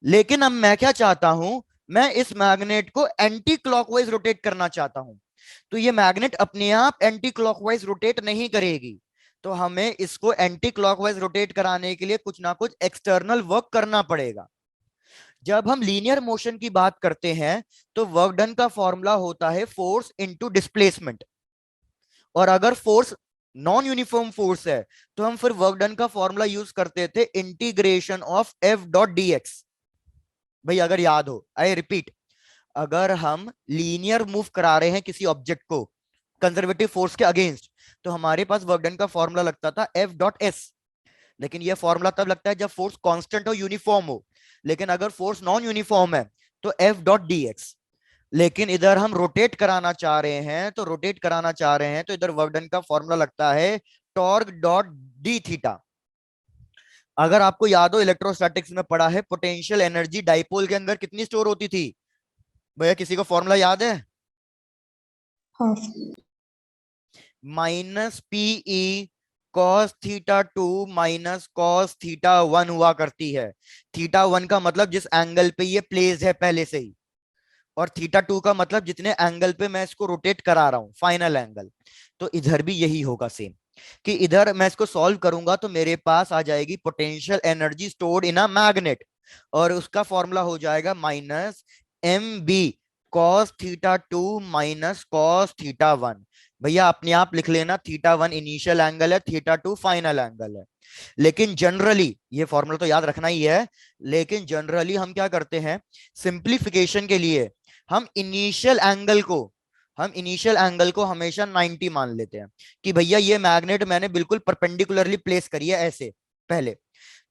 लेकिन अब मैं क्या चाहता हूं, मैं इस मैग्नेट को एंटी क्लॉकवाइज रोटेट करना चाहता हूं, तो ये मैग्नेट अपने आप एंटी क्लॉकवाइज रोटेट नहीं करेगी, तो हमें इसको एंटी क्लॉकवाइज रोटेट कराने के लिए कुछ ना कुछ एक्सटर्नल वर्क करना पड़ेगा। जब हम लीनियर मोशन की बात करते हैं तो वर्क डन का फॉर्मूला होता है फोर्स इनटू डिस्प्लेसमेंट, और अगर फोर्स नॉन यूनिफॉर्म फोर्स है तो हम फिर वर्क डन का फॉर्मूला यूज करते थे integration of F dot D x. भाई अगर याद हो, आई रिपीट, अगर हम लीनियर मूव करा रहे हैं किसी ऑब्जेक्ट को कंजर्वेटिव फोर्स के अगेंस्ट, तो हमारे पास वर्क डन का फॉर्मूला लगता था एफ डॉट एस। लेकिन यह फॉर्मूला तब लगता है जब फोर्स कांस्टेंट हो, यूनिफॉर्म हो। लेकिन अगर फोर्स नॉन यूनिफॉर्म है तो एफ डॉट डी एक्स। लेकिन इधर हम रोटेट कराना चाह रहे हैं, तो रोटेट कराना चाह रहे हैं तो इधर वर्क डन का फॉर्मूला लगता है टॉर्क डॉट डी थीटा। अगर आपको याद हो इलेक्ट्रोस्टैटिक्स में पढ़ा है पोटेंशियल एनर्जी डाइपोल के अंदर कितनी स्टोर होती थी? भैया किसी को फॉर्मूला याद है? Minus PE cos theta two minus cos theta one हुआ करती है। थीटा वन का मतलब जिस एंगल पे ये प्लेस है पहले से ही, और थीटा टू का मतलब जितने एंगल पे मैं इसको रोटेट करा रहा हूं, फाइनल एंगल। तो इधर भी यही होगा सेम, कि इधर मैं इसको सॉल्व करूंगा तो मेरे पास आ जाएगी potential energy stored in a magnet, और उसका फॉर्मूला हो जाएगा minus M B cos theta two minus cos theta one. भैया अपने आप लिख लेना, थीटा वन इनिशियल एंगल है, थीटा टू फाइनल एंगल है। लेकिन जनरली ये फॉर्मूला तो याद रखना ही है, लेकिन जनरली हम क्या करते हैं, सिंप्लीफिकेशन के लिए हम इनिशियल एंगल को हमेशा 90 मान लेते हैं, कि भैया ये मैग्नेट मैंने बिल्कुल परपेंडिकुलरली प्लेस करी है ऐसे पहले।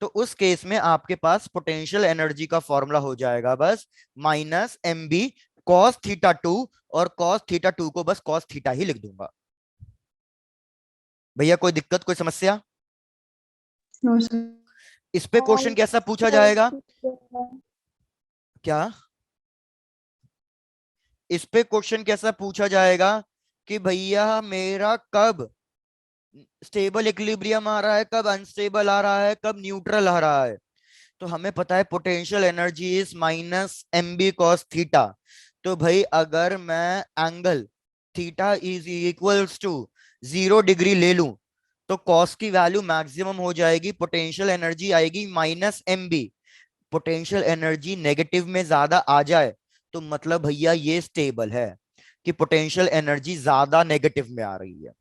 तो उस केस में आपके पास पोटेंशियल एनर्जी का फॉर्मूला हो जाएगा बस minus M B cos theta two, और कॉस थीटा टू को बस कॉस थीटा ही लिख दूंगा। भैया कोई दिक्कत, कोई समस्या? No sir. इस पे क्वेश्चन कैसा पूछा जाएगा? क्या इस पे क्वेश्चन कैसा पूछा जाएगा कि भैया मेरा कब स्टेबल इक्विलिब्रियम आ रहा है, कब अनस्टेबल आ रहा है, कब न्यूट्रल आ रहा है? तो हमें पता है potential energy is minus M B cos theta. तो भाई अगर मैं angle theta is equals to 0 degree ले लूं, तो कॉस की वैल्यू मैक्सिमम हो जाएगी, पोटेंशियल एनर्जी आएगी minus M B. Potential energy negative में ज्यादा आ जाए तो मतलब भैया ये स्टेबल है, कि पोटेंशियल एनर्जी ज्यादा नेगेटिव में आ रही है।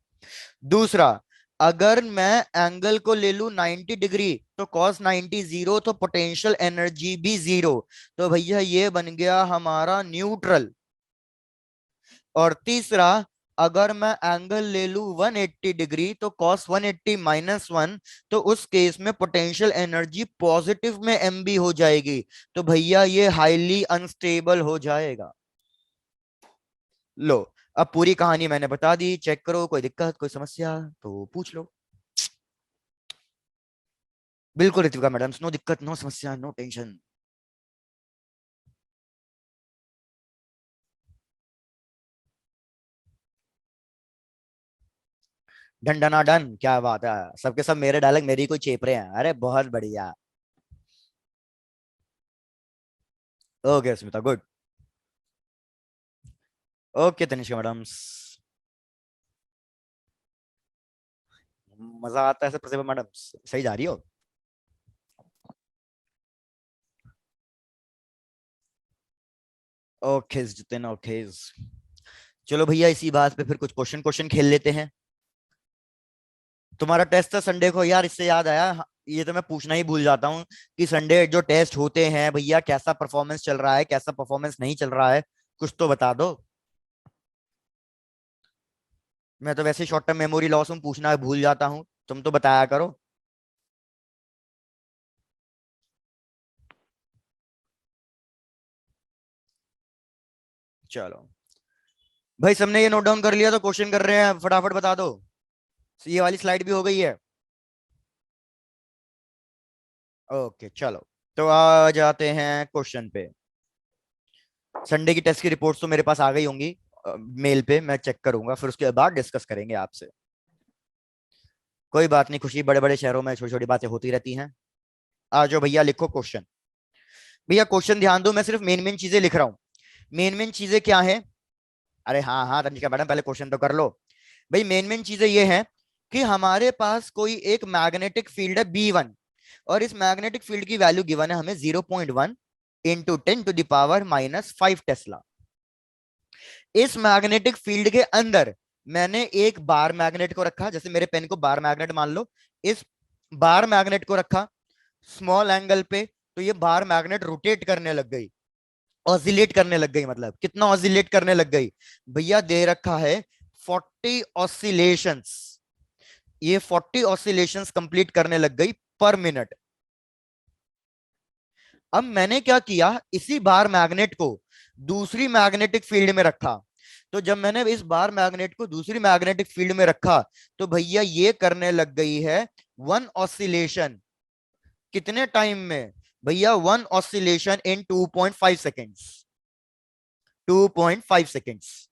दूसरा, अगर मैं एंगल को ले लू 90 डिग्री, तो कॉस 90 जीरो, तो पोटेंशियल एनर्जी भी जीरो, तो भैया ये बन गया हमारा न्यूट्रल। और तीसरा, अगर मैं एंगल ले लू 180 डिग्री, तो कॉस 180 माइनस वन, तो उस केस में पोटेंशियल एनर्जी पॉजिटिव में एम बी हो जाएगी, तो भैया ये हाईली अनस्टेबल हो जाएगा। लो, अब पूरी कहानी मैंने बता दी, चेक करो, कोई दिक्कत कोई समस्या तो पूछ लो। बिल्कुल ऋतिका मैडम, नो दिक्कत नो समस्या नो टेंशन। डन डना डन, क्या बात है, सबके सब मेरे डायलॉग मेरी कोई चेप रहे हैं, अरे बहुत बढ़िया। Okay Smita, good. Okay Tanishka madam, मजा आता है ऐसे प्रतिभा मैडम, सही जा रही हो। Okay Jitin, okay. चलो भैया इसी बात पे फिर कुछ क्वेश्चन क्वेश्चन खेल लेते हैं। तुम्हारा टेस्ट था संडे को यार, इससे याद आया, ये तो मैं पूछना ही भूल जाता हूँ कि संडे जो टेस्ट होते हैं भैया कैसा परफॉर्मेंस चल रहा है, कैसा परफॉर्मेंस नहीं चल रहा है, कुछ तो बता दो। मैं तो वैसे शॉर्ट टर्म मेमोरी लॉस हूँ, पूछना भूल जाता हूँ, तुम तो बताया करो। चलो भाई, सबने ये नोट डाउन कर लिया तो क्वेश्चन कर रहे हैं, फटाफट बता दो। ये वाली स्लाइड भी हो गई है। ओके चलो, तो आ जाते हैं क्वेश्चन पे। संडे की टेस्ट की रिपोर्ट्स तो मेरे पास आ गई होंगी मेल पे, मैं चेक करूंगा, फिर उसके बाद डिस्कस करेंगे आपसे। कोई बात नहीं खुशी, बड़े बड़े शहरों में छोटी छोटी बातें होती रहती हैं। आ जाओ भैया, लिखो क्वेश्चन। भैया क्वेश्चन ध्यान दो, मैं सिर्फ मेन मेन चीजें लिख रहा हूँ। मेन मेन चीजें क्या है? अरे हाँ हाँ तनिष्का मैडम, पहले क्वेश्चन तो कर लो। भाई मेन मेन चीजें ये हैं कि हमारे पास कोई एक मैग्नेटिक फील्ड है B1, और इस मैग्नेटिक फील्ड की वैल्यू गिवन है हमें 0.1 इंटू 10⁻⁵ टेस्ला। इस मैग्नेटिक फील्ड के अंदर मैंने एक बार मैग्नेट को रखा, जैसे मेरे पेन को बार मैग्नेट मान लो। इस बार मैग्नेट को रखा स्मॉल एंगल पे, तो ये बार मैग्नेट रोटेट करने लग गई, ऑसिलेट करने लग गई। मतलब कितना ऑसिलेट करने लग गई? भैया दे रखा है 40 ऑसिलेशंस। ये 40 ऑसिलेशंस कंप्लीट करने लग गई पर मिनट। अब मैंने क्या किया, इसी बार मैग्नेट को दूसरी मैग्नेटिक फील्ड में रखा। तो जब मैंने इस बार मैग्नेट को दूसरी मैग्नेटिक फील्ड में रखा, तो भैया ये करने लग गई है 1 ऑसिलेशन। कितने टाइम में? भैया 1 ऑसिलेशन इन 2.5 सेकेंड्स। 2.5 सेकेंड्स।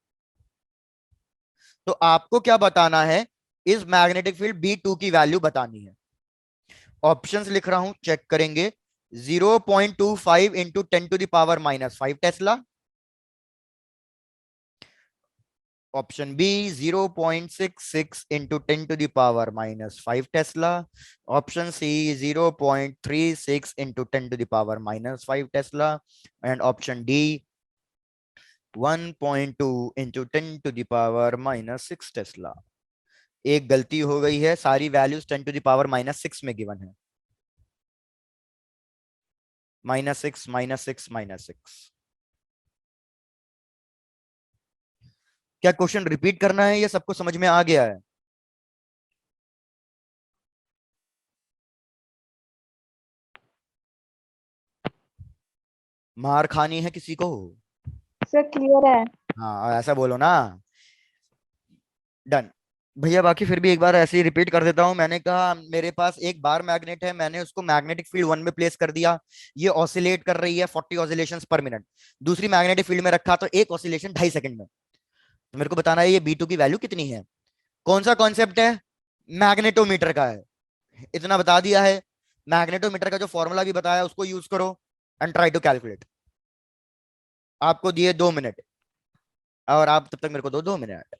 तो आपको क्या बताना है? इस मैग्नेटिक फील्ड B2 की वैल्यू बतानी है। ऑप्शंस लिख रहा हूं, चेक करेंगे। 0.25 into 10⁻⁻⁵ option B 0.66 into 10⁻⁻⁵ option C 0.36 into 10⁻⁻⁵ and option D 1.2 into 10⁻⁻⁶ एक गलती हो गई है, सारी वैल्यूज 10⁻⁻6 में गिवन है। -6 -6 -6। क्या क्वेश्चन रिपीट करना है या सबको समझ में आ गया है? मार खानी है किसी को? सर क्लियर है। हाँ ऐसा बोलो ना। डन। भैया बाकी फिर भी एक बार ऐसे ही रिपीट कर देता हूं। मैंने कहा मेरे पास एक बार मैग्नेट है, मैंने उसको मैग्नेटिक फील्ड 1 में प्लेस कर दिया। ये ऑसिलेट कर रही है 40 ऑसिलेशंस पर मिनट। दूसरी मैग्नेटिक फील्ड में रखा तो एक ऑसिलेशन 2.5 सेकंड में। तो मेरे को बताना है ये B2 की वैल्यू कितनी है। कौन सा कॉन्सेप्ट है? मैग्नेटोमीटर का है। इतना बता दिया है। मैग्नेटोमीटर का जो फॉर्मूला भी बताया उसको यूज करो एंड ट्राई टू कैलकुलेट। आपको दिए 2 मिनट, और आप तब तक मेरे को दो 2 मिनट।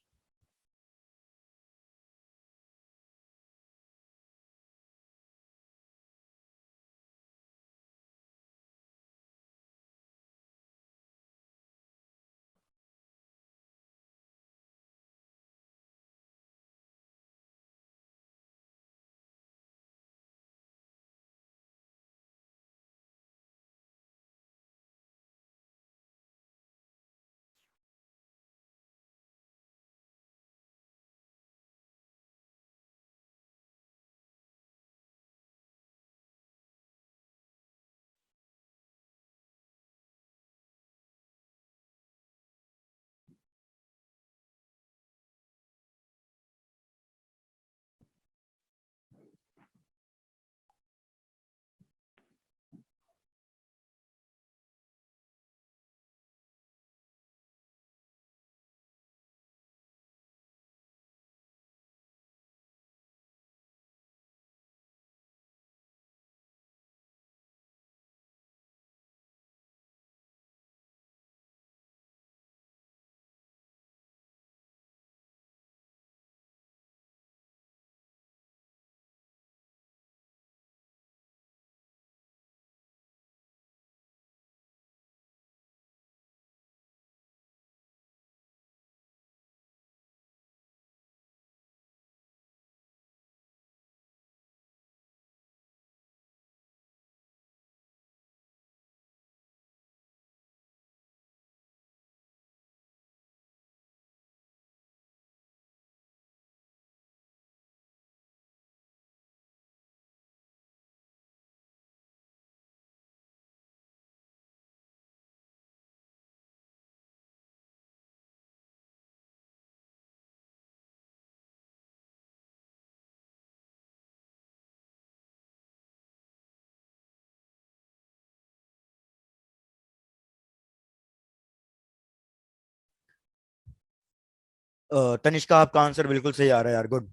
तनिष्का आपका आंसर बिल्कुल सही आ रहा है यार, गुड।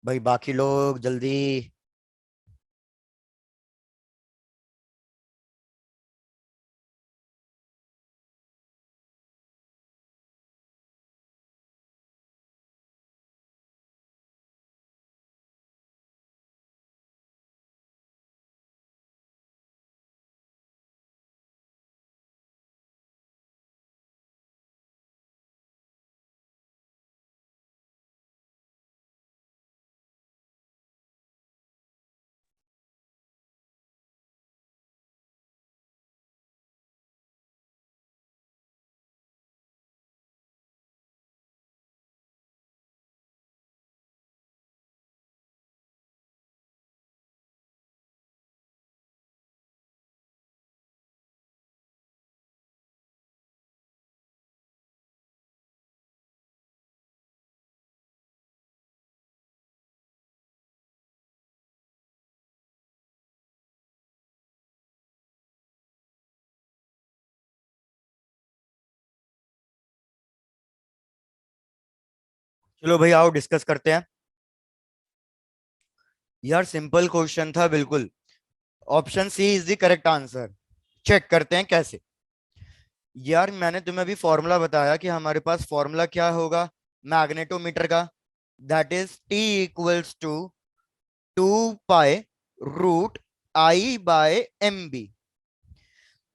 भाई बाकी लोग जल्दी। चलो भाई आओ डिस्कस करते हैं। यार सिंपल क्वेश्चन था बिल्कुल। Option C is the correct answer. Check करते हैं कैसे। यार मैंने तुम्हें अभी फॉर्मूला बताया कि हमारे पास फॉर्मूला क्या होगा मैग्नेटोमीटर का। That is T equals to 2 pi root I by M B.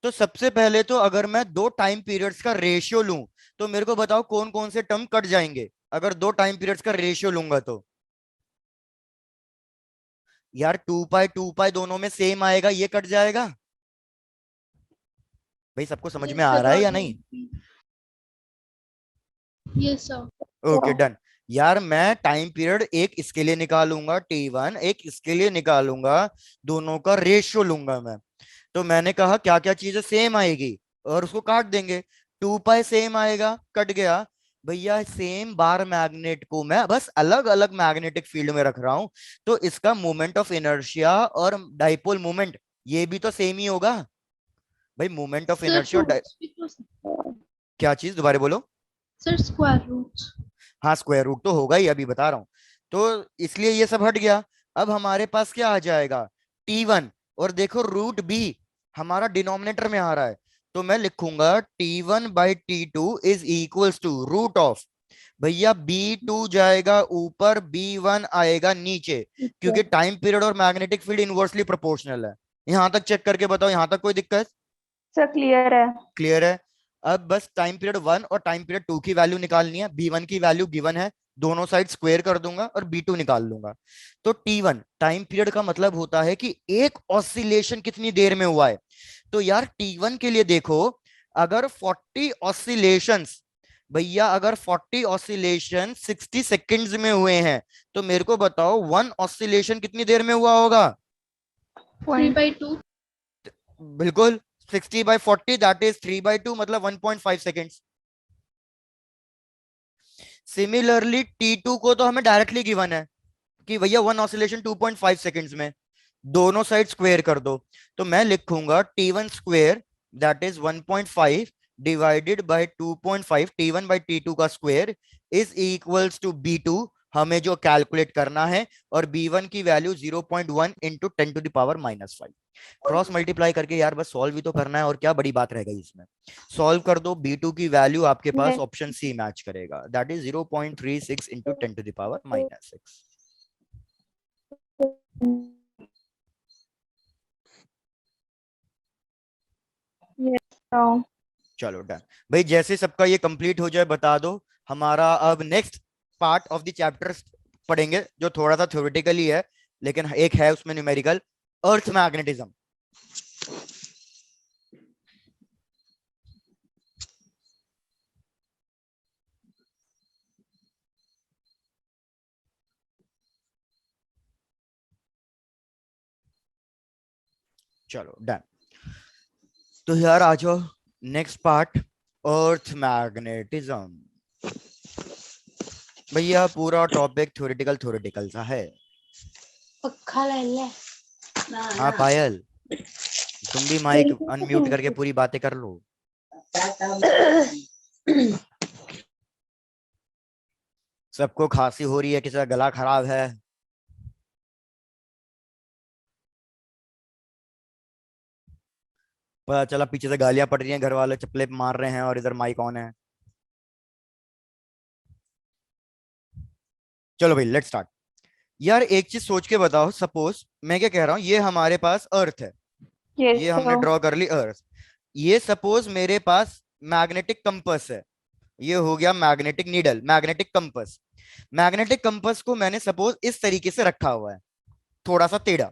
तो सबसे पहले तो अगर मैं दो टाइम पीरियड्स का रेशियो लूं तो मेरे को बताओ कौन कौन से टर्म कट जाएंगे अगर दो टाइम पीरियड्स का रेशियो लूंगा तो। यार 2 पाई दोनों में सेम आएगा, ये कट जाएगा। भाई सबको समझ में Yes, आ sir. रहा है या Got नहीं? you. Yes, sir. Okay done. यार मैं टाइम पीरियड एक इसके लिए निकालूंगा T1, एक इसके लिए निकालूंगा। दोनों का रेशियो लूंगा मैं। तो मैंने कहा क्या क्या चीजें सेम आएगी और उसको काट देंगे। 2 पाई सेम आएगा, कट गया। भैया सेम बार मैग्नेट को मैं बस अलग अलग मैग्नेटिक फील्ड में रख रहा हूं, तो इसका मोमेंट ऑफ इनर्शिया और डाइपोल मोमेंट ये भी तो सेम ही होगा। भाई मोमेंट ऑफ Sir, इनर्शिया और roots because क्या चीज दोबारा बोलो। sir square roots. हाँ स्क्वायर रूट तो होगा ही, अभी बता रहा हूँ। तो इसलिए ये सब हट गया। अब हमारे पास क्या आ जाएगा T1। और देखो रूट बी हमारा डिनोमिनेटर में आ रहा है, तो मैं लिखूंगा T1/T2 is equals to root of. भैया B2 जाएगा ऊपर, B1 आएगा नीचे, क्योंकि टाइम पीरियड और मैग्नेटिक फील्ड इनवर्सली प्रोपोर्शनल है। यहां तक चेक करके बताओ, यहां तक कोई दिक्कत? सर क्लियर है। क्लियर है। अब बस टाइम पीरियड 1 और टाइम पीरियड 2 की वैल्यू निकालनी है। B1 की वैल्यू गिवन है, दोनों साइड स्क्वायर कर दूंगा और B2 निकाल लूंगा। तो T1 टाइम पीरियड का मतलब होता है कि एक ऑसिलेशन कितनी देर में हुआ है। तो यार T1 के लिए देखो, अगर 40 ऑसिलेशंस, भैया अगर 40 ऑसिलेशन 60 सेकंड्स में हुए हैं, तो मेरे को बताओ वन ऑसिलेशन कितनी देर में हुआ होगा? 3/2. बिल्कुल 60/40 दैट इज 3/2 मतलब 1.5 सेकेंड्स। सिमिलरली T2 को तो हमें डायरेक्टली गिवन है कि भैया वन ऑसिलेशन 2.5 सेकेंड्स में, दोनों साइड स्क्वायर कर दो। तो मैं लिखूंगा T1 square that is 1.5 divided by 2.5, T1/T2 का square is equals to B2 हमें जो कैलकुलेट करना है, और B1 की वैल्यू 0.1 इंटू 10⁻⁻5। क्रॉस मल्टीप्लाई करके यार बस सॉल्व भी तो करना है, और क्या बड़ी बात रह गई इसमें। सॉल्व कर दो, B2 की वैल्यू आपके पास ऑप्शन सी मैच करेगा, दैट इज 0.36 इंटू 10⁻⁻6। चलो डन। भाई जैसे सबका ये कंप्लीट हो जाए बता दो। हमारा अब next part of the chapter पढ़ेंगे, जो थोड़ा सा थ्योरेटिकली है लेकिन एक है उसमें न्यूमेरिकल, अर्थ मैग्नेटिज्म। चलो डन। तो यार आ जाओ नेक्स्ट पार्ट, अर्थ मैग्नेटिज्म। भैया पूरा टॉपिक थ्योरेटिकल थ्योरेटिकल सा है। पक्का ले ले. हाँ पायल, तुम भी माइक अनम्यूट करके पूरी बातें कर लो। सबको खांसी हो रही है, किसी का गला खराब है। पता चला पीछे से गालियां पड़ रही हैं, घर वाले चप्पलें मार रहे हैं और इधर माइक ऑन है। चलो भाई लेट्स स्टार्ट। यार एक चीज सोच के बताओ, सपोज मैं क्या कह रहा हूँ, ये हमारे पास अर्थ है, यस ये हमने सर। ड्रॉ कर ली अर्थ। ये सपोज मेरे पास मैग्नेटिक कंपस है, ये हो गया magnetic needle, magnetic compass. Magnetic compass को मैंने सपोज इस तरीके से रखा हुआ है, थोड़ा सा टेढ़ा।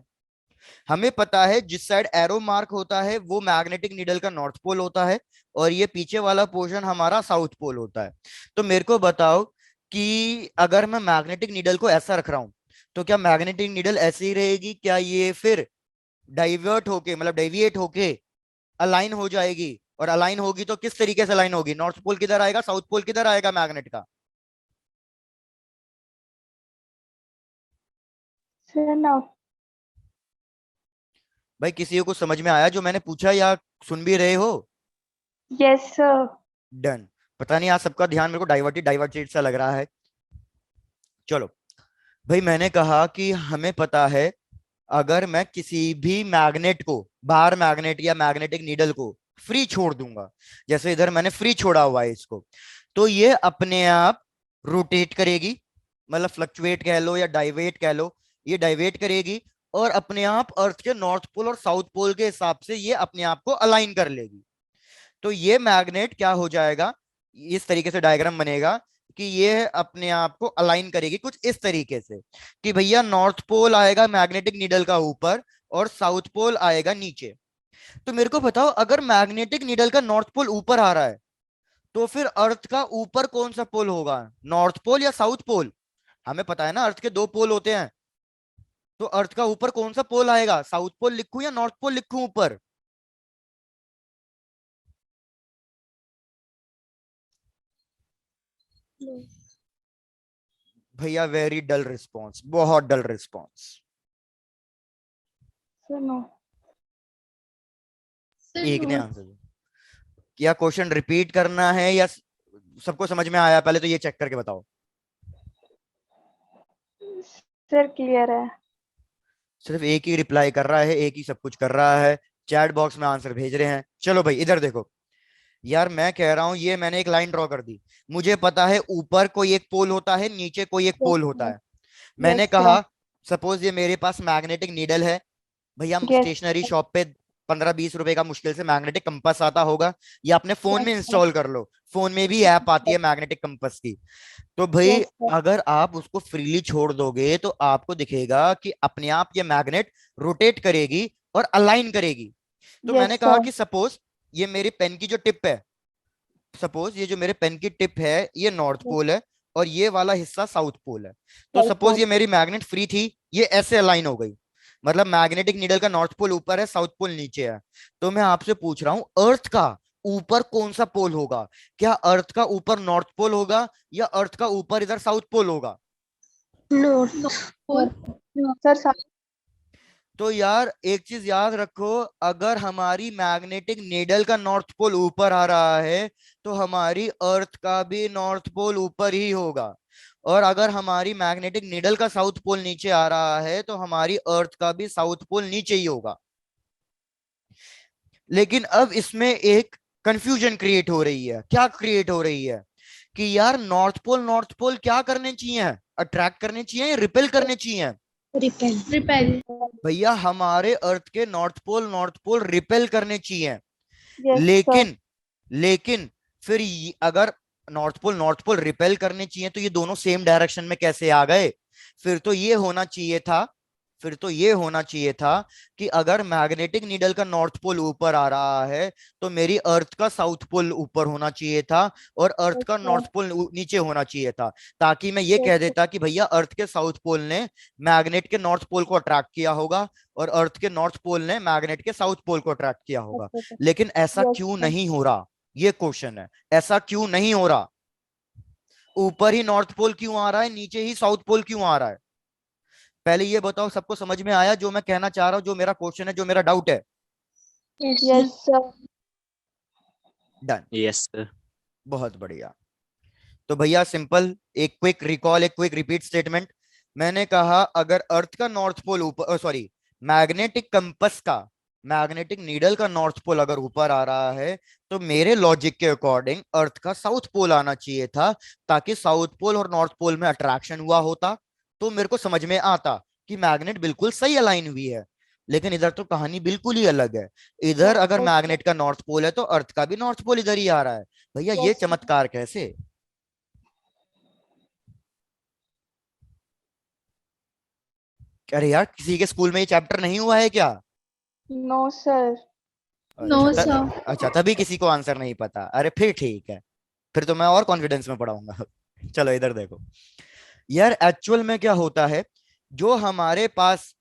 हमें पता है जिस साइड एरो मार्क होता है वो मैग्नेटिक नीडल का नॉर्थ पोल होता है, और ये पीछे वाला पोर्शन हमारा साउथ पोल होता है। तो मेरे को बताओ कि अगर मैं मैग्नेटिक नीडल को ऐसा रख रहा हूं, तो क्या मैग्नेटिक नीडल ऐसी ही रहेगी, क्या ये फिर डाइवर्ट होके, मतलब डेविएट होके अलाइन हो जाएगी? और अलाइन होगी तो किस तरीके से अलाइन होगी? नॉर्थ पोल किधर आएगा, साउथ पोल किधर आएगा मैग्नेट का? Sir now. भाई किसी को कुछ समझ में आया जो मैंने पूछा, या सुन भी रहे हो? Yes sir. डन। पता नहीं आज सबका ध्यान मेरे को डाइवर्टेड डाइवर्टेड सा लग रहा है। चलो भाई, मैंने कहा कि हमें पता है अगर मैं किसी भी मैग्नेट को, बाहर मैग्नेट या मैग्नेटिक नीडल को फ्री छोड़ दूंगा, जैसे इधर मैंने फ्री छोड़ा हुआ है इसको, तो ये अपने आप रोटेट करेगी, मतलब फ्लक्चुएट कह लो या डाइवेट कह लो, ये डाइवेट करेगी और अपने आप अर्थ के नॉर्थ पोल और साउथ पोल के हिसाब से ये अपने आप को अलाइन कर लेगी। तो ये मैग्नेट क्या हो जाएगा, इस तरीके से डायग्राम बनेगा कि ये अपने आप को अलाइन करेगी कुछ इस तरीके से कि भैया नॉर्थ पोल आएगा मैग्नेटिक नीडल का ऊपर और साउथ पोल आएगा नीचे। तो मेरे को बताओ, अगर मैग्नेटिक नीडल का नॉर्थ पोल ऊपर आ रहा है, तो फिर अर्थ का ऊपर कौन सा पोल होगा, नॉर्थ पोल या साउथ पोल? हमें पता है ना अर्थ के दो पोल होते हैं, तो अर्थ का ऊपर कौन सा पोल आएगा, साउथ पोल लिखूं या नॉर्थ पोल लिखूं ऊपर? भैया वेरी डल रिस्पॉन्स, बहुत dull response. Sir no. Sir एक ने नॉर्थ। आंसर दिया। क्या क्वेश्चन रिपीट करना है या सबको समझ में आया? पहले तो ये चेक करके बताओ। सर क्लियर है। सिर्फ एक ही रिप्लाई कर रहा है, एक ही सब कुछ कर रहा है, चैट बॉक्स में आंसर भेज रहे हैं। चलो भाई इधर देखो, यार मैं कह रहा हूं ये मैंने एक लाइन ड्रॉ कर दी, मुझे पता है ऊपर कोई एक पोल होता है, नीचे कोई एक यस पोल होता सर। है। मैंने यस सर। कहा सपोज ये मेरे पास मैग्नेटिक नीडल है, भैया यस। स्टेशनरी शॉप पे 15-20 रुपए का मुश्किल से मैग्नेटिक कंपास आता होगा, या अपने फोन में यस सर। इंस्टॉल कर लो, फोन में भी ऐप आती है मैग्नेटिक कंपास की। तो भाई यस सर। अगर आप उसको फ्रीली छोड़ दोगे तो आपको दिखेगा कि अपने आप ये मैग्नेट रोटेट करेगी और अलाइन करेगी। तो मैंने यस कहा सर। कि सपोज ये मेरी पेन की जो टिप है, सपोज ये जो मेरे पेन की टिप है ये नॉर्थ पोल है और ये वाला हिस्सा साउथ पोल है। तो साउथ सपोज पोल। ये मेरी मैग्नेट फ्री थी, ये ऐसे अलाइन हो गई, मतलब मैग्नेटिक नीडल का नॉर्थ पोल ऊपर है, साउथ पोल नीचे है। तो मैं आपसे पूछ रहा हूं अर्थ का ऊपर कौन सा पोल होगा? क्या अर्थ का ऊपर नॉर्थ पोल होगा या अर्थ का ऊपर इधर साउथ पोल होगा? North pole. Sir south. तो यार एक चीज याद रखो, अगर हमारी मैग्नेटिक नीडल का नॉर्थ पोल ऊपर आ रहा है तो हमारी अर्थ का भी नॉर्थ पोल ऊपर ही होगा, और अगर हमारी मैग्नेटिक नीडल का साउथ पोल नीचे आ रहा है तो हमारी अर्थ का भी साउथ पोल नीचे ही होगा। लेकिन अब इसमें एक कंफ्यूजन क्रिएट हो रही है। क्या क्रिएट हो रही है कि यार नॉर्थ पोल क्या करने चाहिए, अट्रैक्ट करने चाहिए या रिपेल करने चाहिए? रिपेल। रिपेल। भैया हमारे अर्थ के नॉर्थ पोल रिपेल करने चाहिए। Yes sir. लेकिन लेकिन फिर अगर नॉर्थ पोल रिपेल करने चाहिए तो ये दोनों सेम डायरेक्शन में कैसे आ गए? फिर तो ये होना चाहिए था, फिर तो ये होना चाहिए था कि अगर मैग्नेटिक नीडल का नॉर्थ पोल ऊपर आ रहा है तो मेरी अर्थ का साउथ पोल ऊपर होना चाहिए था और अर्थ यस का सर। नॉर्थ पोल नीचे होना चाहिए था, ताकि मैं ये यस कह सर। देता कि भैया अर्थ के साउथ पोल ने मैग्नेट के नॉर्थ पोल को अट्रैक्ट किया होगा और अर्थ के नॉर्थ पोल ने मैग्नेट के साउथ पोल को अट्रैक्ट किया होगा। लेकिन ऐसा यस क्यों सर। नहीं हो रहा, ये क्वेश्चन है। ऐसा क्यों नहीं हो रहा? ऊपर ही नॉर्थ पोल क्यों आ रहा है, नीचे ही साउथ पोल क्यों आ रहा है? पहले ये बताओ, सबको समझ में आया जो मैं कहना चाह रहा हूं, जो मेरा क्वेश्चन है, जो मेरा डाउट है? Yes, sir. Done, Yes, sir. बहुत बढ़िया। तो भैया सिंपल, एक क्विक रिकॉल, एक क्विक रिपीट स्टेटमेंट। मैंने कहा अगर अर्थ का नॉर्थ पोल ऊपर, सॉरी, मैग्नेटिक कंपस का, मैग्नेटिक नीडल का नॉर्थ पोल अगर ऊपर आ रहा है, तो मेरे लॉजिक के अकॉर्डिंग अर्थ का साउथ पोल आना चाहिए था, ताकि साउथ पोल और नॉर्थ पोल में अट्रैक्शन हुआ होता, तो मेरे को समझ में आता कि मैग्नेट बिल्कुल सही अलाइन हुई है। लेकिन इधर तो कहानी बिल्कुल ही अलग है। इधर अगर Yes, मैग्नेट का नॉर्थ पोल है तो अर्थ का भी नॉर्थ पोल इधर ही आ रहा है। भैया ये Yes, sir. चमत्कार कैसे? अरे यार, किसी के स्कूल में ये चैप्टर नहीं हुआ है क्या? No, sir. नो अच्छा सर। अच्छा, तभी किसी को आंसर नहीं पता। अरे फिर ठीक है, फिर तो मैं और कॉन्फिडेंस में पढ़ाऊंगा। चलो इधर देखो यार, एक्चुअल में क्या होता है, जो हमारे पास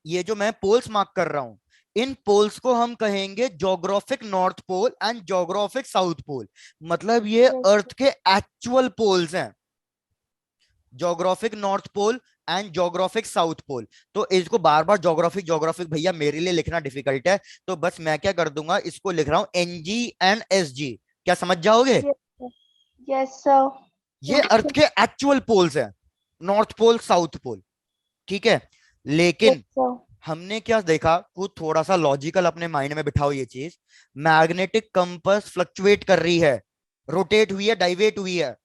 ये जो मैं पोल्स मार्क कर रहा हूं, इन पोल्स को हम कहेंगे geographic north pole and geographic south pole. मतलब ये Yes, अर्थ के एक्चुअल पोल्स हैं, geographic north pole and geographic south pole. तो इसको बार बार जोग्राफिक जोग्राफिक भैया मेरे लिए लिखना डिफिकल्ट है, तो बस मैं क्या कर दूंगा, इसको लिख रहा हूं एनजी एंड एसजी। क्या समझ जाओगे? yes, sir. Yes, sir. ये Yes, अर्थ sir. के एक्चुअल पोल्स हैं, नॉर्थ पोल साउथ पोल, ठीक है। Yes, लेकिन sir. हमने क्या देखा, कुछ थोड़ा सा लॉजिकल अपने माइंड में बिठाओ ये चीज। मैग्नेटिक कंपास फ्लक्चुएट कर रही है, रोटेट हुई है, डाइवेट हुई है।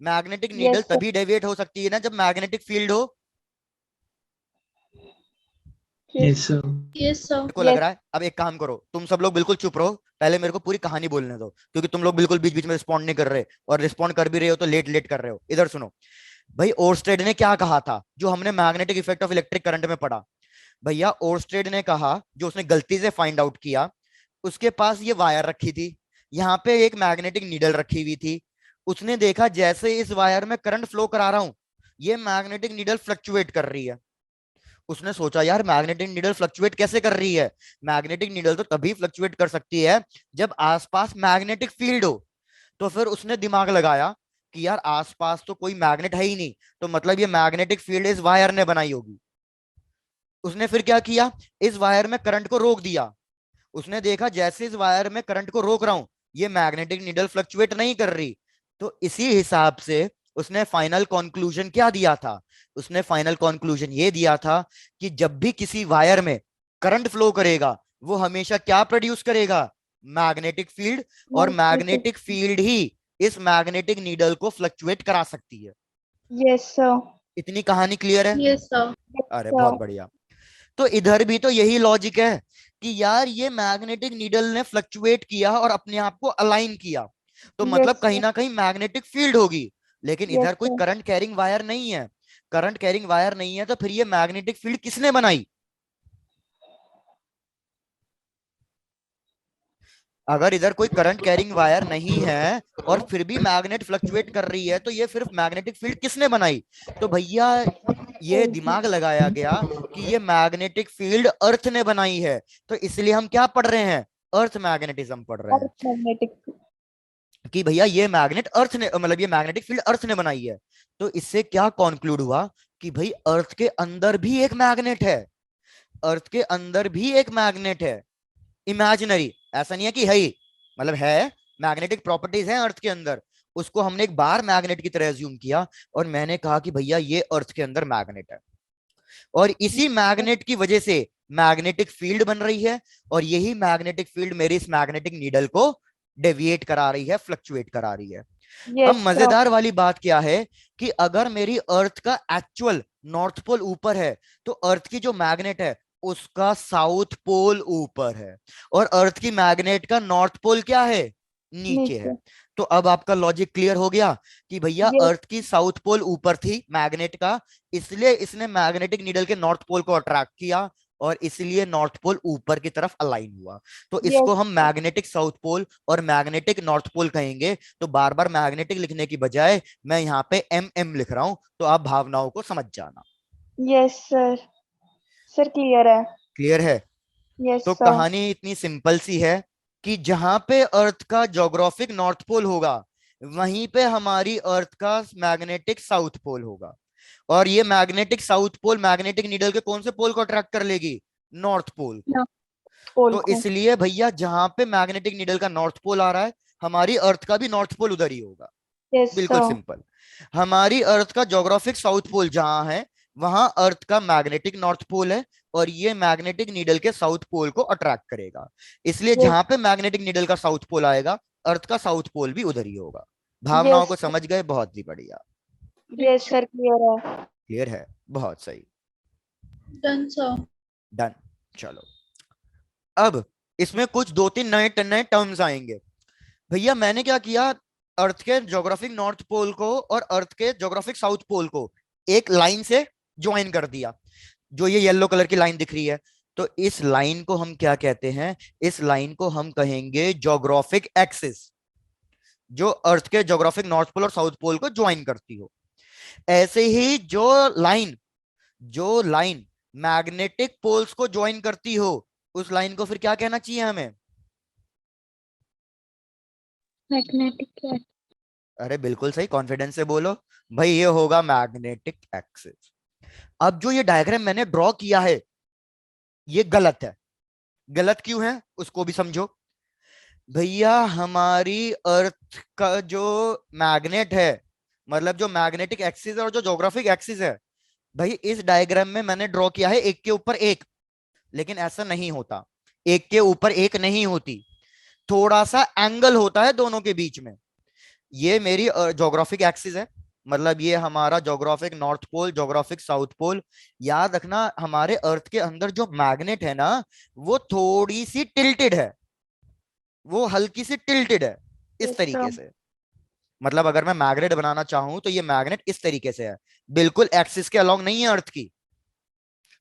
Magnetic needle Yes, sir. तभी डाइवेट हो सकती है ना जब मैग्नेटिक फील्ड हो। Yes, sir. Yes sir. को लग yes, रहा है? अब एक काम करो, तुम सब लोग बिल्कुल चुप रहो, पहले मेरे को पूरी कहानी बोलने दो, क्योंकि तुम लोग बिल्कुल बीच बीच में रिस्पॉन्ड नहीं कर रहे, और रिस्पॉन्ड कर भी रहे हो तो लेट लेट कर रहे हो। इधर सुनो भाई, ओर्स्टेड ने क्या कहा था जो हमने magnetic effect of electric current में पढ़ा? भैया ओर्स्टेड ने कहा, जो उसने गलती से फाइंड आउट किया, उसके पास ये वायर रखी थी, यहाँ पे एक मैग्नेटिक नीडल रखी हुई थी। उसने देखा जैसे इस वायर में करंट फ्लो करा रहा हूं, ये मैग्नेटिक नीडल फ्लक्चुएट कर रही है। उसने सोचा यार मैग्नेटिक नीडल फ्लक्चुएट कैसे कर रही है? मैग्नेटिक नीडल तो तभी फ्लक्चुएट कर सकती है जब आसपास मैग्नेटिक फील्ड हो। तो फिर उसने दिमाग लगाया कि यार आसपास तो कोई मैग्नेट है ही नहीं, तो मतलब ये मैग्नेटिक फील्ड इस वायर ने बनाई होगी। उसने फिर क्या किया, इस वायर में करंट को रोक दिया। उसने देखा जैसे इस वायर में करंट को रोक रहा हूं, ये मैग्नेटिक नीडल फ्लक्चुएट नहीं कर रही। तो इसी हिसाब से उसने फाइनल कंक्लूजन क्या दिया था? उसने फाइनल कंक्लूजन ये दिया था कि जब भी किसी वायर में करंट फ्लो करेगा, वो हमेशा क्या प्रोड्यूस करेगा? Magnetic field. और Magnetic. मैग्नेटिक फील्ड ही इस मैग्नेटिक नीडल को फ्लक्चुएट करा सकती है। Yes, sir. इतनी कहानी क्लियर है? Yes sir. Yes, अरे sir. बहुत बढ़िया। तो इधर भी तो यही लॉजिक है कि यार ये मैग्नेटिक नीडल ने फ्लक्चुएट किया और अपने आप को अलाइन किया, तो मतलब Yes, कहीं sir. ना कहीं मैग्नेटिक फील्ड होगी। लेकिन Yes, इधर कोई sir. करंट कैरिंग वायर नहीं है। करंट कैरिंग वायर नहीं है, तो फिर ये मैग्नेटिक फील्ड किसने बनाई? अगर इधर कोई करंट कैरिंग वायर नहीं है और फिर भी मैग्नेट फ्लक्चुएट कर रही है, तो ये फिर मैग्नेटिक फील्ड किसने बनाई? तो भैया ये दिमाग लगाया गया कि ये मैग्नेटिक फील्ड अर्थ ने बनाई है, तो इसलिए हम क्या पढ़ रहे हैं? अर्थ मैग्नेटिज्म पढ़ रहे हैं। Earth magnetic. कि भैया ये मैग्नेट अर्थ ने, मतलब ये मैग्नेटिक फील्ड अर्थ ने बनाई है। तो इससे क्या कॉन्क्लूड हुआ कि भाई अर्थ के अंदर भी एक मैग्नेट है, अर्थ के अंदर भी एक मैग्नेट है। इमेजिनरी, ऐसा नहीं है कि है ही, मतलब है, मैग्नेटिक प्रॉपर्टीज हैं अर्थ के अंदर। उसको हमने एक बार मैग्नेट की तरह एज्यूम किया, और मैंने कहा कि भैया ये अर्थ के अंदर मैग्नेट है, और इसी मैग्नेट की वजह से मैग्नेटिक फील्ड बन रही है, और यही मैग्नेटिक फील्ड मेरी इस मैग्नेटिक नीडल को डेविएट करा रही है, फ्लक्चुएट करा रही है। अब Yes, sir. मजेदार वाली बात क्या है कि अगर मेरी अर्थ का एक्चुअल नॉर्थ पोल ऊपर है, तो अर्थ की जो मैग्नेट है उसका साउथ पोल ऊपर है, और अर्थ की मैग्नेट का नॉर्थ पोल क्या है? नीचे है। नीचे. तो अब आपका लॉजिक क्लियर हो गया कि भैया Yes, अर्थ की साउथ पोल ऊपर थी मैग्नेट का, इसलिए इसने मैग्नेटिक नीडल के नॉर्थ पोल को अट्रैक्ट किया, और इसलिए नॉर्थ पोल ऊपर की तरफ अलाइन हुआ। तो yes, इसको हम मैग्नेटिक साउथ पोल और मैग्नेटिक नॉर्थ पोल कहेंगे। तो बार बार मैग्नेटिक लिखने की बजाय मैं यहाँ पे एम एम लिख रहा हूं, तो आप भावनाओं को समझ जाना। yes, sir. Sir, clear है. क्लियर है? Yes, तो sir. कहानी इतनी सिंपल सी है कि जहां पे अर्थ का ज्योग्राफिक नॉर्थ पोल होगा, वहीं पे हमारी अर्थ का मैग्नेटिक साउथ पोल होगा, और ये magnetic south pole magnetic needle के कौन से पोल को अट्रैक्ट कर लेगी? नॉर्थ पोल को। No. पोल तो को। इसलिए भैया जहां पे मैग्नेटिक नीडल का नॉर्थ पोल आ रहा है, हमारी अर्थ का भी नॉर्थ पोल उधर ही होगा। यस बिल्कुल सर। सिंपल। हमारी अर्थ का ज्योग्राफिक साउथ पोल जहां है, वहां अर्थ का मैग्नेटिक नॉर्थ पोल है, और ये मैग्नेटिक नीडल के साउथ पोल को अट्रैक्ट करेगा। इसलिए यस। जहां पे मैग्नेटिक नीडल का साउथ पोल आएगा, अर्थ का साउथ पोल भी उधर ही होगा। भावनाओं को यस। समझ गए? बहुत ही बढ़िया। यस सर, क्लियर है। क्लियर है? बहुत सही। Done sir. डन। चलो, अब इसमें कुछ दो तीन नए नए टर्म्स आएंगे। भैया मैंने क्या किया, अर्थ के ज्योग्राफिक नॉर्थ पोल को और अर्थ के ज्योग्राफिक साउथ पोल को एक लाइन से ज्वाइन कर दिया, जो ये येलो कलर की लाइन दिख रही है। तो इस लाइन को हम क्या कहते हैं? इस लाइन को हम कहेंगे ज्योग्राफिक एक्सिस, जो अर्थ के ज्योग्राफिक नॉर्थ पोल और साउथ पोल को ज्वाइन करती हो। ऐसे ही जो लाइन मैग्नेटिक पोल्स को ज्वाइन करती हो, उस लाइन को फिर क्या कहना चाहिए हमें? मैग्नेटिक। अरे बिल्कुल सही, कॉन्फिडेंस से बोलो भाई, ये होगा मैग्नेटिक एक्सिस। अब जो ये डायग्राम मैंने ड्रॉ किया है, ये गलत है। गलत क्यों है उसको भी समझो। भैया हमारी अर्थ का जो मैग्नेट है, मतलब जो मैग्नेटिक एक्सिस है और जो ज्योग्राफिक एक्सिस है, भाई इस डायग्राम में मैंने ड्रॉ किया है एक के ऊपर एक, लेकिन ऐसा नहीं होता। एक के ऊपर एक नहीं होती, थोड़ा सा एंगल होता है दोनों के बीच में। ये मेरी ज्योग्राफिक एक्सिस है, मतलब ये हमारा geographic north pole, geographic south pole. याद रखना, हमारे अर्थ के अंदर जो मैग्नेट है ना, वो थोड़ी सी टिल्टेड है, वो हल्की सी टिल्टेड है, इस यस तरीके सर। से। मतलब अगर मैं मैग्नेट बनाना चाहूं तो ये मैग्नेट इस तरीके से है, बिल्कुल एक्सिस के अलोंग नहीं है अर्थ की,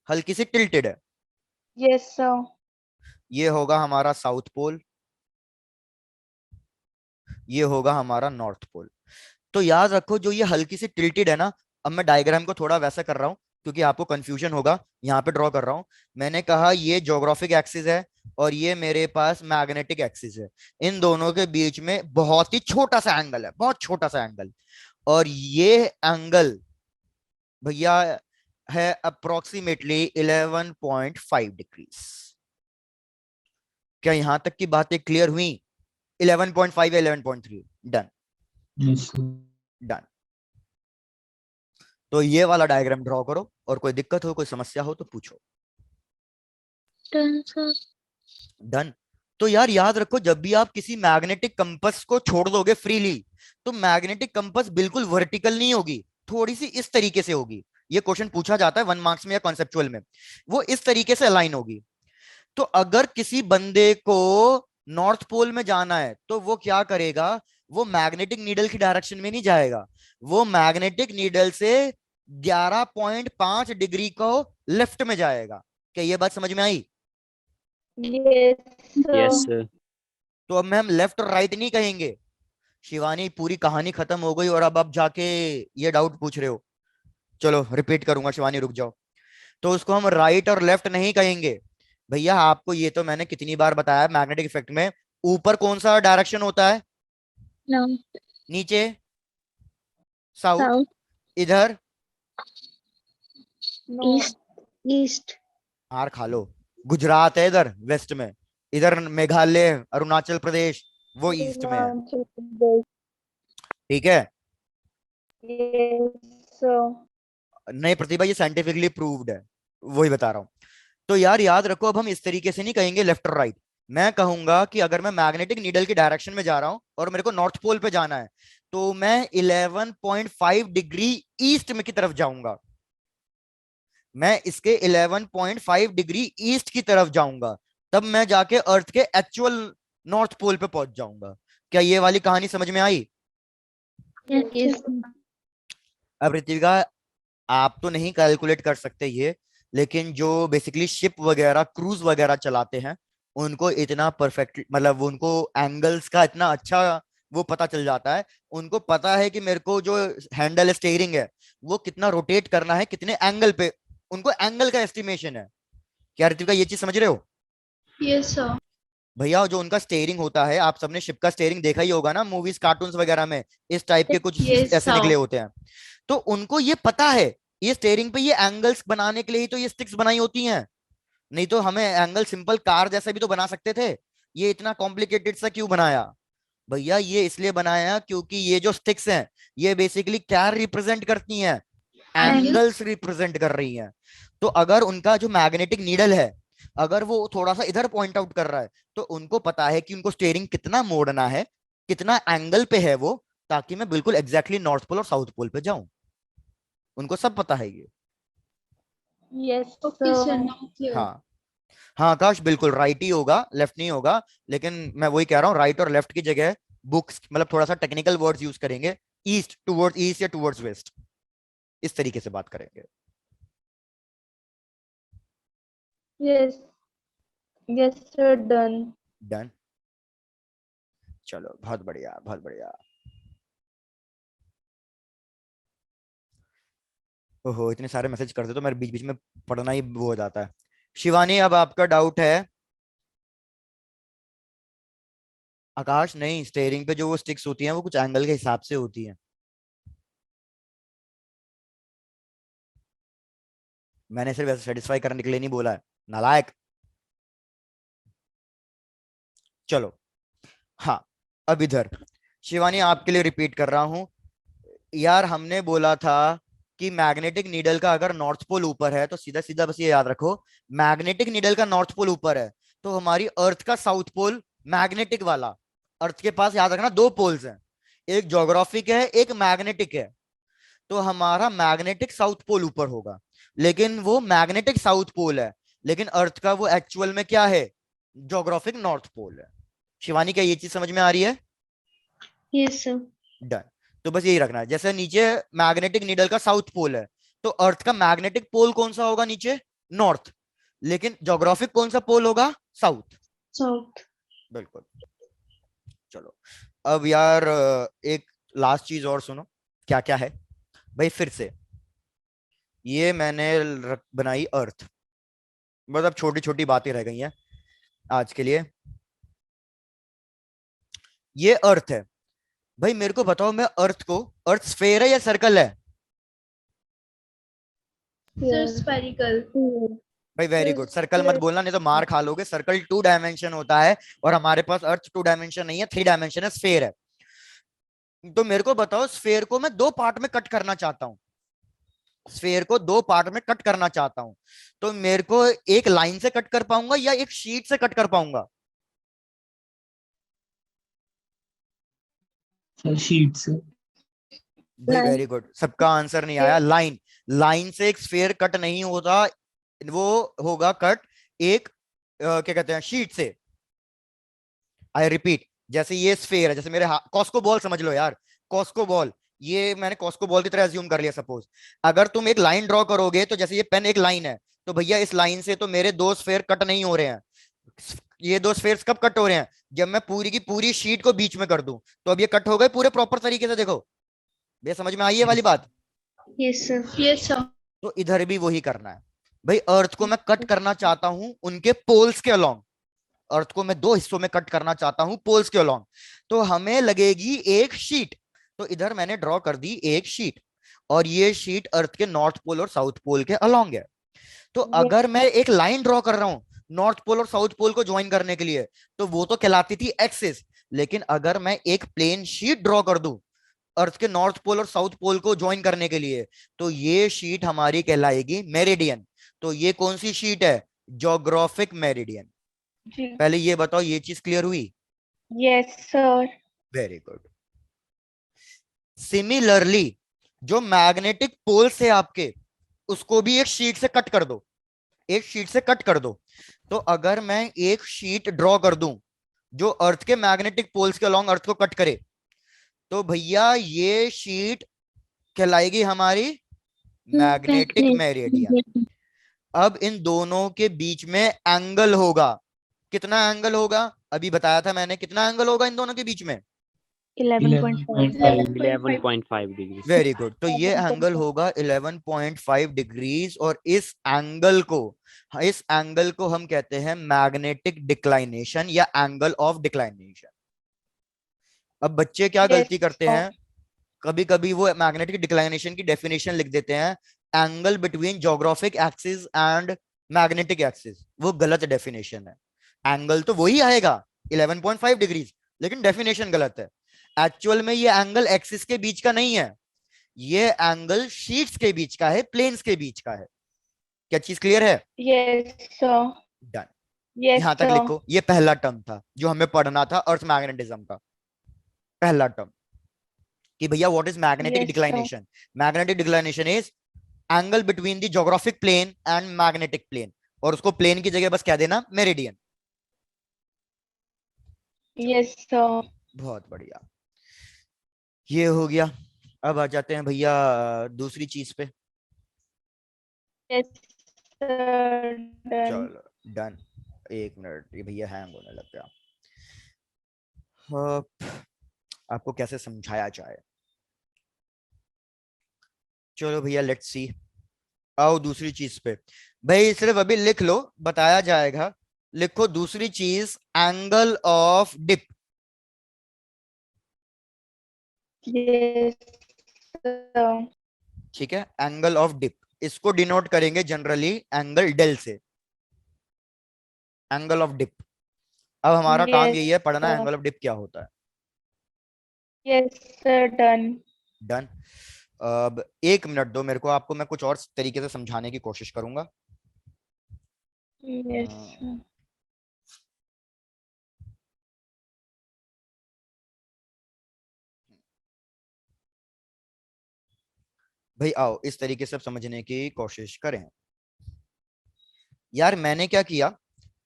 हल्की सी टिल्टेड है। Yes sir. ये होगा हमारा साउथ पोल, ये होगा हमारा नॉर्थ पोल। तो याद रखो, जो ये हल्की सी टिल्टेड है ना, अब मैं डायग्राम को थोड़ा वैसा कर रहा हूं क्योंकि आपको कंफ्यूजन होगा, यहाँ पे ड्रॉ कर रहा हूं। मैंने कहा ये ज्योग्राफिक एक्सिस है और ये मेरे पास मैग्नेटिक एक्सिस है। इन दोनों के बीच में बहुत ही छोटा सा एंगल है, बहुत छोटा सा एंगल, और ये एंगल भैया है अप्रोक्सीमेटली 11.5 डिग्रीज। क्या यहां तक की बातें क्लियर हुई? 11.5 या 11.3? डन। डन। तो ये वाला डायग्राम ड्रॉ करो, और कोई दिक्कत हो, कोई समस्या हो तो पूछो। Done sir. डन। तो यार याद रखो, जब भी आप किसी मैग्नेटिक कंपास को छोड़ दोगे फ्रीली, तो मैग्नेटिक कंपास बिल्कुल वर्टिकल नहीं होगी, थोड़ी सी इस तरीके से होगी। ये क्वेश्चन पूछा जाता है 1 मार्क्स में या कॉन्सेप्चुअल में। वो इस तरीके से अलाइन होगी। तो अगर किसी बंदे को नॉर्थ पोल में जाना है, तो वो क्या करेगा? वो मैग्नेटिक नीडल की डायरेक्शन में नहीं जाएगा, वो मैग्नेटिक नीडल से 11.5 डिग्री को लेफ्ट में जाएगा। क्या ये बात समझ में आई? Yes yes sir. सर। तो अब में हम लेफ्ट और राइट नहीं कहेंगे। शिवानी, पूरी कहानी खत्म हो गई और अब आप जाके ये डाउट पूछ रहे हो। चलो रिपीट करूंगा, शिवानी रुक जाओ। तो उसको हम राइट और लेफ्ट नहीं कहेंगे। भैया आपको ये तो मैंने कितनी बार बताया, मैग्नेटिक इफेक्ट में ऊपर कौन सा डायरेक्शन होता है? नॉर्थ। नीचे साउथ, साउथ। इधर ईस्ट। ईस्ट। हार खा लो, गुजरात है इधर वेस्ट में, इधर मेघालय, अरुणाचल प्रदेश वो ईस्ट में है। अरुणाचल प्रदेश। ठीक है? Yes sir. नहीं प्रतिभा, ये साइंटिफिकली प्रूव्ड है, वही बता रहा हूं। तो यार याद रखो, अब हम इस तरीके से नहीं कहेंगे लेफ्ट और राइट। मैं कहूंगा कि अगर मैं मैग्नेटिक नीडल की डायरेक्शन में जा रहा हूं और मेरे को नॉर्थ पोल पे जाना है, तो मैं 11.5 डिग्री ईस्ट में की तरफ जाऊंगा। मैं इसके 11.5 डिग्री ईस्ट की तरफ जाऊंगा, तब मैं जाके अर्थ के एक्चुअल नॉर्थ पोल पे पहुंच जाऊंगा। क्या ये वाली कहानी समझ में आई? यस। अब ऋतिका, आप तो नहीं कैलकुलेट कर सकते ये, लेकिन जो बेसिकली शिप वगैरह क्रूज वगैरह चलाते हैं, उनको इतना परफेक्ट, मतलब उनको एंगल्स का इतना अच्छा वो पता चल जाता है। उनको पता है कि मेरे को जो हैंडल स्टीयरिंग है, वो कितना रोटेट करना है, कितने एंगल पे, उनको एंगल का एस्टिमेशन है। क्या ऋतिका ये चीज समझ रहे हो? Yes sir. भैया जो उनका स्टेयरिंग होता है, आप सबने शिप का स्टेयरिंग देखा ही होगा ना मूवीज कार्टून्स वगैरह में, इस टाइप के कुछ Yes, ऐसे sir. निकले होते हैं। तो उनको ये पता है, ये स्टेयरिंग पे ये एंगल्स बनाने के लिए ही तो ये स्टिक्स बनाई होती हैं। नहीं तो हमें एंगल सिंपल कार जैसा भी तो बना सकते थे, ये इतना कॉम्प्लिकेटेड सा क्यों बनाया? भैया ये इसलिए बनाया क्योंकि ये जो स्टिक्स हैं ये बेसिकली क्या रिप्रेजेंट करती हैं? एंगल्स रिप्रेजेंट कर रही हैं। तो अगर उनका जो मैग्नेटिक नीडल है अगर वो थोड़ा सा इधर पॉइंट आउट कर रहा है तो उनको पता है कि उनको स्टीयरिंग कितना मोड़ना है, कितना एंगल पे है वो, ताकि मैं बिल्कुल एग्जैक्टली नॉर्थ पोल और साउथ पोल पे जाऊं। उनको सब पता है ये। Yes, Okay, sir. sir. Now clear. हाँ हाँ आकाश, बिल्कुल राइट ही होगा, लेफ्ट नहीं होगा। लेकिन मैं वही कह रहा हूँ, राइट और लेफ्ट की जगह बुक्स मतलब थोड़ा सा टेक्निकल वर्ड्स यूज करेंगे। ईस्ट टुवर्ड्स ईस्ट या टुवर्ड्स वेस्ट, इस तरीके से बात करेंगे। Yes. Yes, sir. Done. Done, चलो बहुत बढ़िया बहुत बढ़िया। ओहो इतने सारे मैसेज करते तो मेरे बीच बीच में पढ़ना ही वो हो जाता है। शिवानी अब आपका डाउट है? आकाश नहीं, स्टेयरिंग पे जो वो स्टिक्स होती हैं वो कुछ एंगल के हिसाब से होती हैं। मैंने सिर्फ ऐसे सेटिस्फाई करने के लिए नहीं बोला है, नालायक। चलो हाँ, अब इधर शिवानी आपके लिए रिपीट कर रहा हूं। यार हमने बोला था कि मैग्नेटिक नीडल का अगर नॉर्थ पोल ऊपर है तो सीधा सीधा बस ये याद रखो, मैग्नेटिक नीडल का नॉर्थ पोल ऊपर है तो हमारी अर्थ का साउथ पोल मैग्नेटिक वाला, अर्थ के पास याद रखना दो पोल्स हैं, एक ज्योग्राफिक है एक मैग्नेटिक है। तो हमारा मैग्नेटिक साउथ पोल ऊपर होगा, लेकिन वो मैग्नेटिक साउथ पोल है, लेकिन अर्थ का वो एक्चुअल में क्या है? ज्योग्राफिक नॉर्थ पोल है। शिवानी क्या ये चीज समझ में आ रही है? Yes, sir. डन। तो बस यही रखना है, जैसे नीचे मैग्नेटिक नीडल का साउथ पोल है तो अर्थ का मैग्नेटिक पोल कौन सा होगा नीचे? नॉर्थ। लेकिन ज्योग्राफिक कौन सा पोल होगा? साउथ। South. बिल्कुल। चलो अब यार एक लास्ट चीज और सुनो, क्या क्या है भाई फिर से। ये मैंने बनाई अर्थ, बस अब छोटी छोटी बातें रह गई हैं आज के लिए। ये अर्थ है भाई, मेरे को बताओ मैं अर्थ को, अर्थ स्फेयर है या सर्कल है? Sir, spherical. भाई वेरी गुड, सर्कल मत बोलना नहीं तो मार खा लोगे। सर्कल 2 डायमेंशन होता है और हमारे पास अर्थ 2 डायमेंशन नहीं है, 3 डायमेंशन है, स्फेयर है। तो मेरे को बताओ स्फेयर को मैं 2 पार्ट में कट करना चाहता हूं, स्फेयर को 2 पार्ट में कट करना चाहता हूं, तो मेरे को एक लाइन से कट कर पाऊंगा या एक शीट से कट कर पाऊंगा? सर शीट से। भाई वेरी गुड, सबका आंसर नहीं आया। लाइन, लाइन से एक स्फेयर कट नहीं होता, वो होगा कट एक क्या कहते हैं शीट से। आई रिपीट, जैसे ये स्फेयर है, जैसे मेरे कॉस्को बॉल समझ लो यार, कॉस्को बॉल, ये मैंने कॉस्को बॉल की तरह अज्यूम कर लिया। सपोज अगर तुम एक लाइन ड्रॉ करोगे तो जैसे ये पेन एक लाइन है, तो भैया इस लाइन से तो मेरे 2 स्फेयर कट नहीं हो रहे हैं। ये 2 स्फेयर्स कब कट हो रहे हैं? जब मैं पूरी की पूरी शीट को बीच में कर दूं, तो अब ये कट हो गए पूरे प्रॉपर तरीके से। देखो ये समझ में आई है वाली बात? Yes, sir. Yes, sir. तो इधर भी वही करना है भाई। अर्थ को मैं कट करना चाहता हूं उनके पोल्स के अलोंग, अर्थ को मैं 2 हिस्सों में कट करना चाहता हूं पोल्स के अलोंग, तो हमें लगेगी एक शीट। तो इधर मैंने ड्रॉ कर दी एक शीट, और ये शीट अर्थ के नॉर्थ पोल और साउथ पोल के अलोंग है। तो अगर मैं एक लाइन ड्रॉ कर रहा हूं नॉर्थ पोल और साउथ पोल को ज्वाइन करने के लिए, तो वो तो कहलाती थी एक्सिस। लेकिन अगर मैं एक प्लेन शीट ड्रॉ कर दूं अर्थ के नॉर्थ पोल और साउथ पोल को ज्वाइन करने के लिए, तो ये शीट हमारी कहलाएगी मेरिडियन। तो ये कौन सी शीट है? Geographic meridian. जी। पहले ये बताओ ये चीज क्लियर हुई? Yes, sir. Very good. Similarly जो मैग्नेटिक पोल्स है आपके, उसको भी एक शीट से कट कर दो, एक शीट से कट कर दो। तो अगर मैं एक शीट ड्रॉ कर दूं जो अर्थ के मैग्नेटिक पोल्स के अलोंग अर्थ को कट करे, तो भैया ये शीट कहलाएगी हमारी मैग्नेटिक मेरिडियन। अब इन दोनों के बीच में एंगल होगा, कितना एंगल होगा? अभी बताया था मैंने, कितना एंगल होगा इन दोनों के बीच में? 11.5. 11.5 डिग्री। Very good. तो ये एंगल होगा 11.5 डिग्रीज, और इस एंगल को हम कहते हैं मैग्नेटिक डिक्लाइनेशन या एंगल ऑफ डिक्लाइनेशन। अब बच्चे क्या गलती करते हैं, कभी कभी वो मैग्नेटिक डिक्लाइनेशन की डेफिनेशन लिख देते हैं angle between geographic axis and magnetic axis, वो गलत डेफिनेशन है। एंगल तो वही आएगा 11.5 डिग्रीज, लेकिन डेफिनेशन गलत है। एक्चुअल में ये एंगल एक्सिस के बीच का नहीं है, ये एंगल शीट्स के बीच का है, प्लेन्स के बीच का है। क्या चीज क्लियर है? Yes, sir. डन। Yes, यहां तक sir. लिखो, ये पहला टर्म था जो हमें पढ़ना था अर्थ मैग्नेटिज्म का, पहला टर्म, कि भैया what is magnetic Yes, sir. Declination. Magnetic declination is angle between the geographic plane and magnetic plane, और उसको प्लेन की जगह बस क्या देना, मेरिडियन। Yes, sir. बहुत बढ़िया, ये हो गया। अब आ जाते हैं भैया दूसरी चीज पे। Yes, sir. Done. चलो डन। एक मिनट, ये भैया हैंग होने लग गया। अब आपको कैसे समझाया जाए, चलो भैया लेट्स सी। आओ दूसरी चीज पे। भाई सिर्फ अभी लिख लो, बताया जाएगा। लिखो दूसरी चीज, angle of dip. Yes, sir. ठीक है, एंगल ऑफ डिप, इसको डिनोट करेंगे जनरली एंगल डेल से, एंगल ऑफ डिप। अब हमारा काम Yes, यही है पढ़ना, sir. एंगल ऑफ डिप क्या होता है। Yes, sir. Done. डन। अब एक मिनट दो मेरे को, आपको मैं कुछ और तरीके से समझाने की कोशिश करूंगा। Yes, sir. भाई आओ इस तरीके से समझने की कोशिश करें। यार मैंने क्या किया,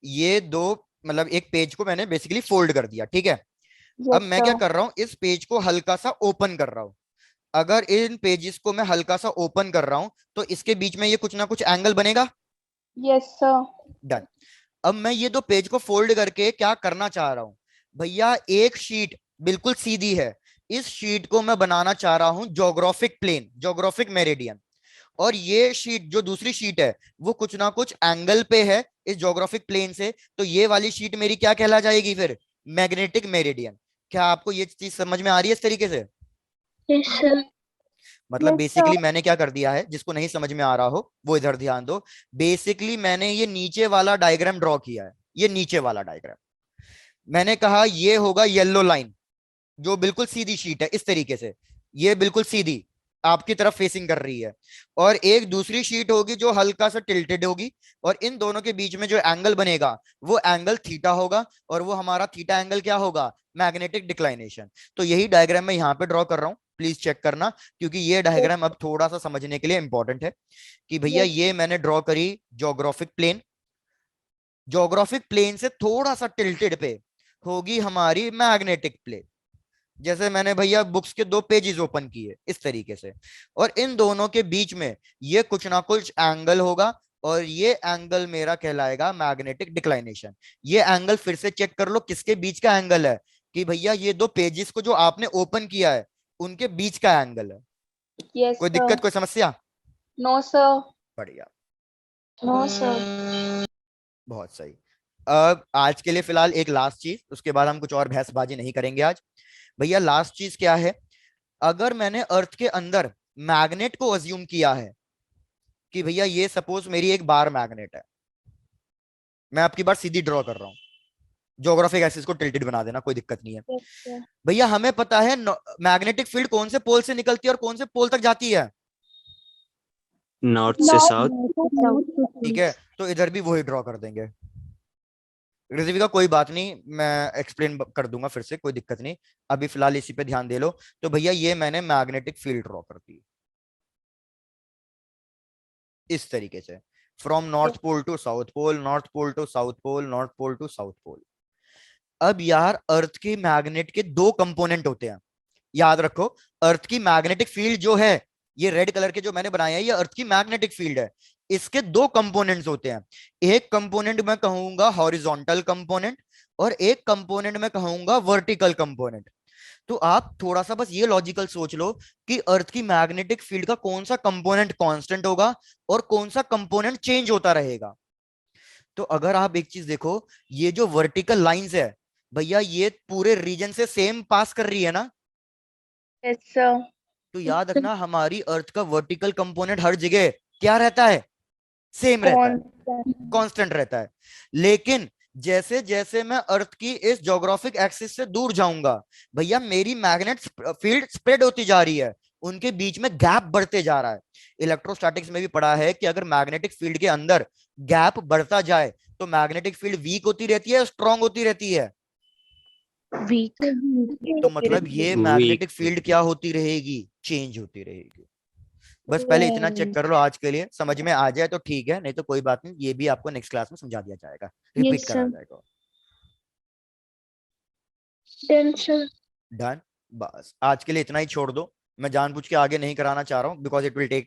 ये दो, मतलब एक पेज को मैंने बेसिकली फोल्ड कर दिया, ठीक है। अब Yes, मैं क्या sir. कर रहा हूँ, इस पेज को हल्का सा ओपन कर रहा हूँ। अगर इन पेजेस को मैं हल्का सा ओपन कर रहा हूं तो इसके बीच में ये कुछ ना कुछ एंगल बनेगा। Yes, sir. डन। अब मैं ये दो पेज को फोल्ड करके क्या करना चाह रहा हूं, भैया एक शीट बिल्कुल सीधी है, इस शीट को मैं बनाना चाह रहा हूं ज्योग्राफिक प्लेन, ज्योग्राफिक मेरिडियन। और ये शीट जो दूसरी शीट है वो कुछ ना कुछ एंगल पे है इस ज्योग्राफिक प्लेन से, तो ये वाली शीट मेरी क्या कहला जाएगी फिर, मैग्नेटिक मेरिडियन। क्या आपको ये चीज समझ में आ रही है इस तरीके से? Yes, sir. मतलब Yes, sir. बेसिकली मैंने क्या कर दिया है, जिसको नहीं समझ में आ रहा हो वो इधर ध्यान दो। बेसिकली मैंने ये नीचे वाला डायग्राम ड्रॉ किया है, ये नीचे वाला डायग्राम। मैंने कहा ये होगा येलो लाइन जो बिल्कुल सीधी शीट है, इस तरीके से ये बिल्कुल सीधी आपकी तरफ फेसिंग कर रही है, और एक दूसरी शीट होगी जो हल्का सा टिल्टेड होगी, और इन दोनों के बीच में जो एंगल बनेगा वो एंगल थीटा होगा, और वो हमारा थीटा एंगल क्या होगा, मैग्नेटिक डिक्लाइनेशन। तो यही डायग्राम मैं यहाँ पे ड्रॉ कर रहा हूँ, प्लीज चेक करना, क्योंकि ये Yes, डायग्राम अब थोड़ा सा समझने के लिए इंपॉर्टेंट है। कि भैया yes, ये मैंने ड्रॉ करी ज्योग्राफिक प्लेन, ज्योग्राफिक प्लेन से थोड़ा सा टिल्टेड पे होगी हमारी मैग्नेटिक प्लेन। जैसे मैंने भैया बुक्स के दो पेजेस ओपन किए इस तरीके से, और इन दोनों के बीच में ये कुछ ना कुछ एंगल होगा, और ये एंगल मेरा कहलाएगा मैग्नेटिक डिक्लाइनेशन। ये एंगल फिर से चेक कर लो किसके बीच का एंगल है, कि भैया ये दो पेजेस को जो आपने ओपन किया है उनके बीच का एंगल है। yes, कोई sir. दिक्कत, कोई समस्या? No, sir. बढ़िया, No, sir. बहुत सही। अब आज के लिए फिलहाल एक लास्ट चीज, उसके बाद हम कुछ और बहसबाजी नहीं करेंगे आज। भैया लास्ट चीज क्या है, अगर मैंने अर्थ के अंदर मैग्नेट को अज्यूम किया है, कि भैया ये सपोज मेरी एक बार मैग्नेट है, मैं आपकी बार सीधी ड्रॉ कर रहा हूं, ज्योग्राफिक एक्सिस को टिल्टेड बना देना, कोई दिक्कत नहीं है। Yes, sir. भैया हमें पता है मैग्नेटिक फील्ड कौन से पोल से निकलती है और कौन से पोल तक जाती है, नॉर्थ से साउथ। ठीक है, तो इधर भी वही ड्रॉ कर देंगे। रिजवी का कोई बात नहीं, मैं एक्सप्लेन कर दूंगा फिर से, कोई दिक्कत नहीं। अभी फिलहाल इसी पे ध्यान दे लो। तो भैया ये मैंने मैग्नेटिक फील्ड ड्रॉ कर दी इस तरीके से, from north pole to south pole, north pole to south pole, north pole to south pole. अब यार अर्थ के मैग्नेट के दो कंपोनेंट होते हैं, याद रखो। अर्थ की मैग्नेटिक फील्ड जो है, ये रेड कलर के जो मैंने बनाया है, ये अर्थ की मैग्नेटिक फील्ड है। इसके दो कंपोनेंट्स होते हैं, एक कंपोनेंट मैं कहूंगा हॉरिजॉन्टल कंपोनेंट, और एक कंपोनेंट मैं कहूंगा वर्टिकल कंपोनेंट। तो आप थोड़ा सा बस ये लॉजिकल सोच लो कि अर्थ की मैग्नेटिक फील्ड का कौन सा कंपोनेंट कांस्टेंट होगा और कौन सा कंपोनेंट चेंज होता रहेगा। तो अगर आप एक चीज देखो, ये जो वर्टिकल लाइंस है भैया, ये पूरे रीजन से सेम पास कर रही है ना। Yes, sir. तो याद रखना हमारी अर्थ का वर्टिकल कंपोनेंट हर जगह क्या रहता है, सेम रहता है। कांस्टेंट रहता है। लेकिन जैसे जैसे मैं अर्थ की इस ज्योग्राफिक एक्सिस से दूर जाऊंगा भैया, मेरी मैग्नेट फील्ड स्प्रेड होती जा रही है, उनके बीच में गैप बढ़ते जा रहा है। इलेक्ट्रोस्टैटिक्स में भी पढ़ा है कि अगर मैग्नेटिक फील्ड के अंदर गैप बढ़ता जाए तो मैग्नेटिक फील्ड वीक होती रहती है, स्ट्रांग होती रहती है। वीक। तो मतलब ये वीक। मैग्नेटिक फील्ड क्या होती रहेगी, चेंज होती रहेगी। बस पहले इतना चेक कर लो, आज के लिए समझ में आ जाए तो ठीक है, नहीं तो कोई बात नहीं, ये भी आपको नेक्स्ट क्लास में समझा दिया जाएगा, रिपीट यस करा सर। जाएगा। Done sir. डन। बस आज के लिए इतना ही छोड़ दो, मैं जानबूझ के आगे नहीं कराना चाह रहा हूँ बिकॉज इट विल टेक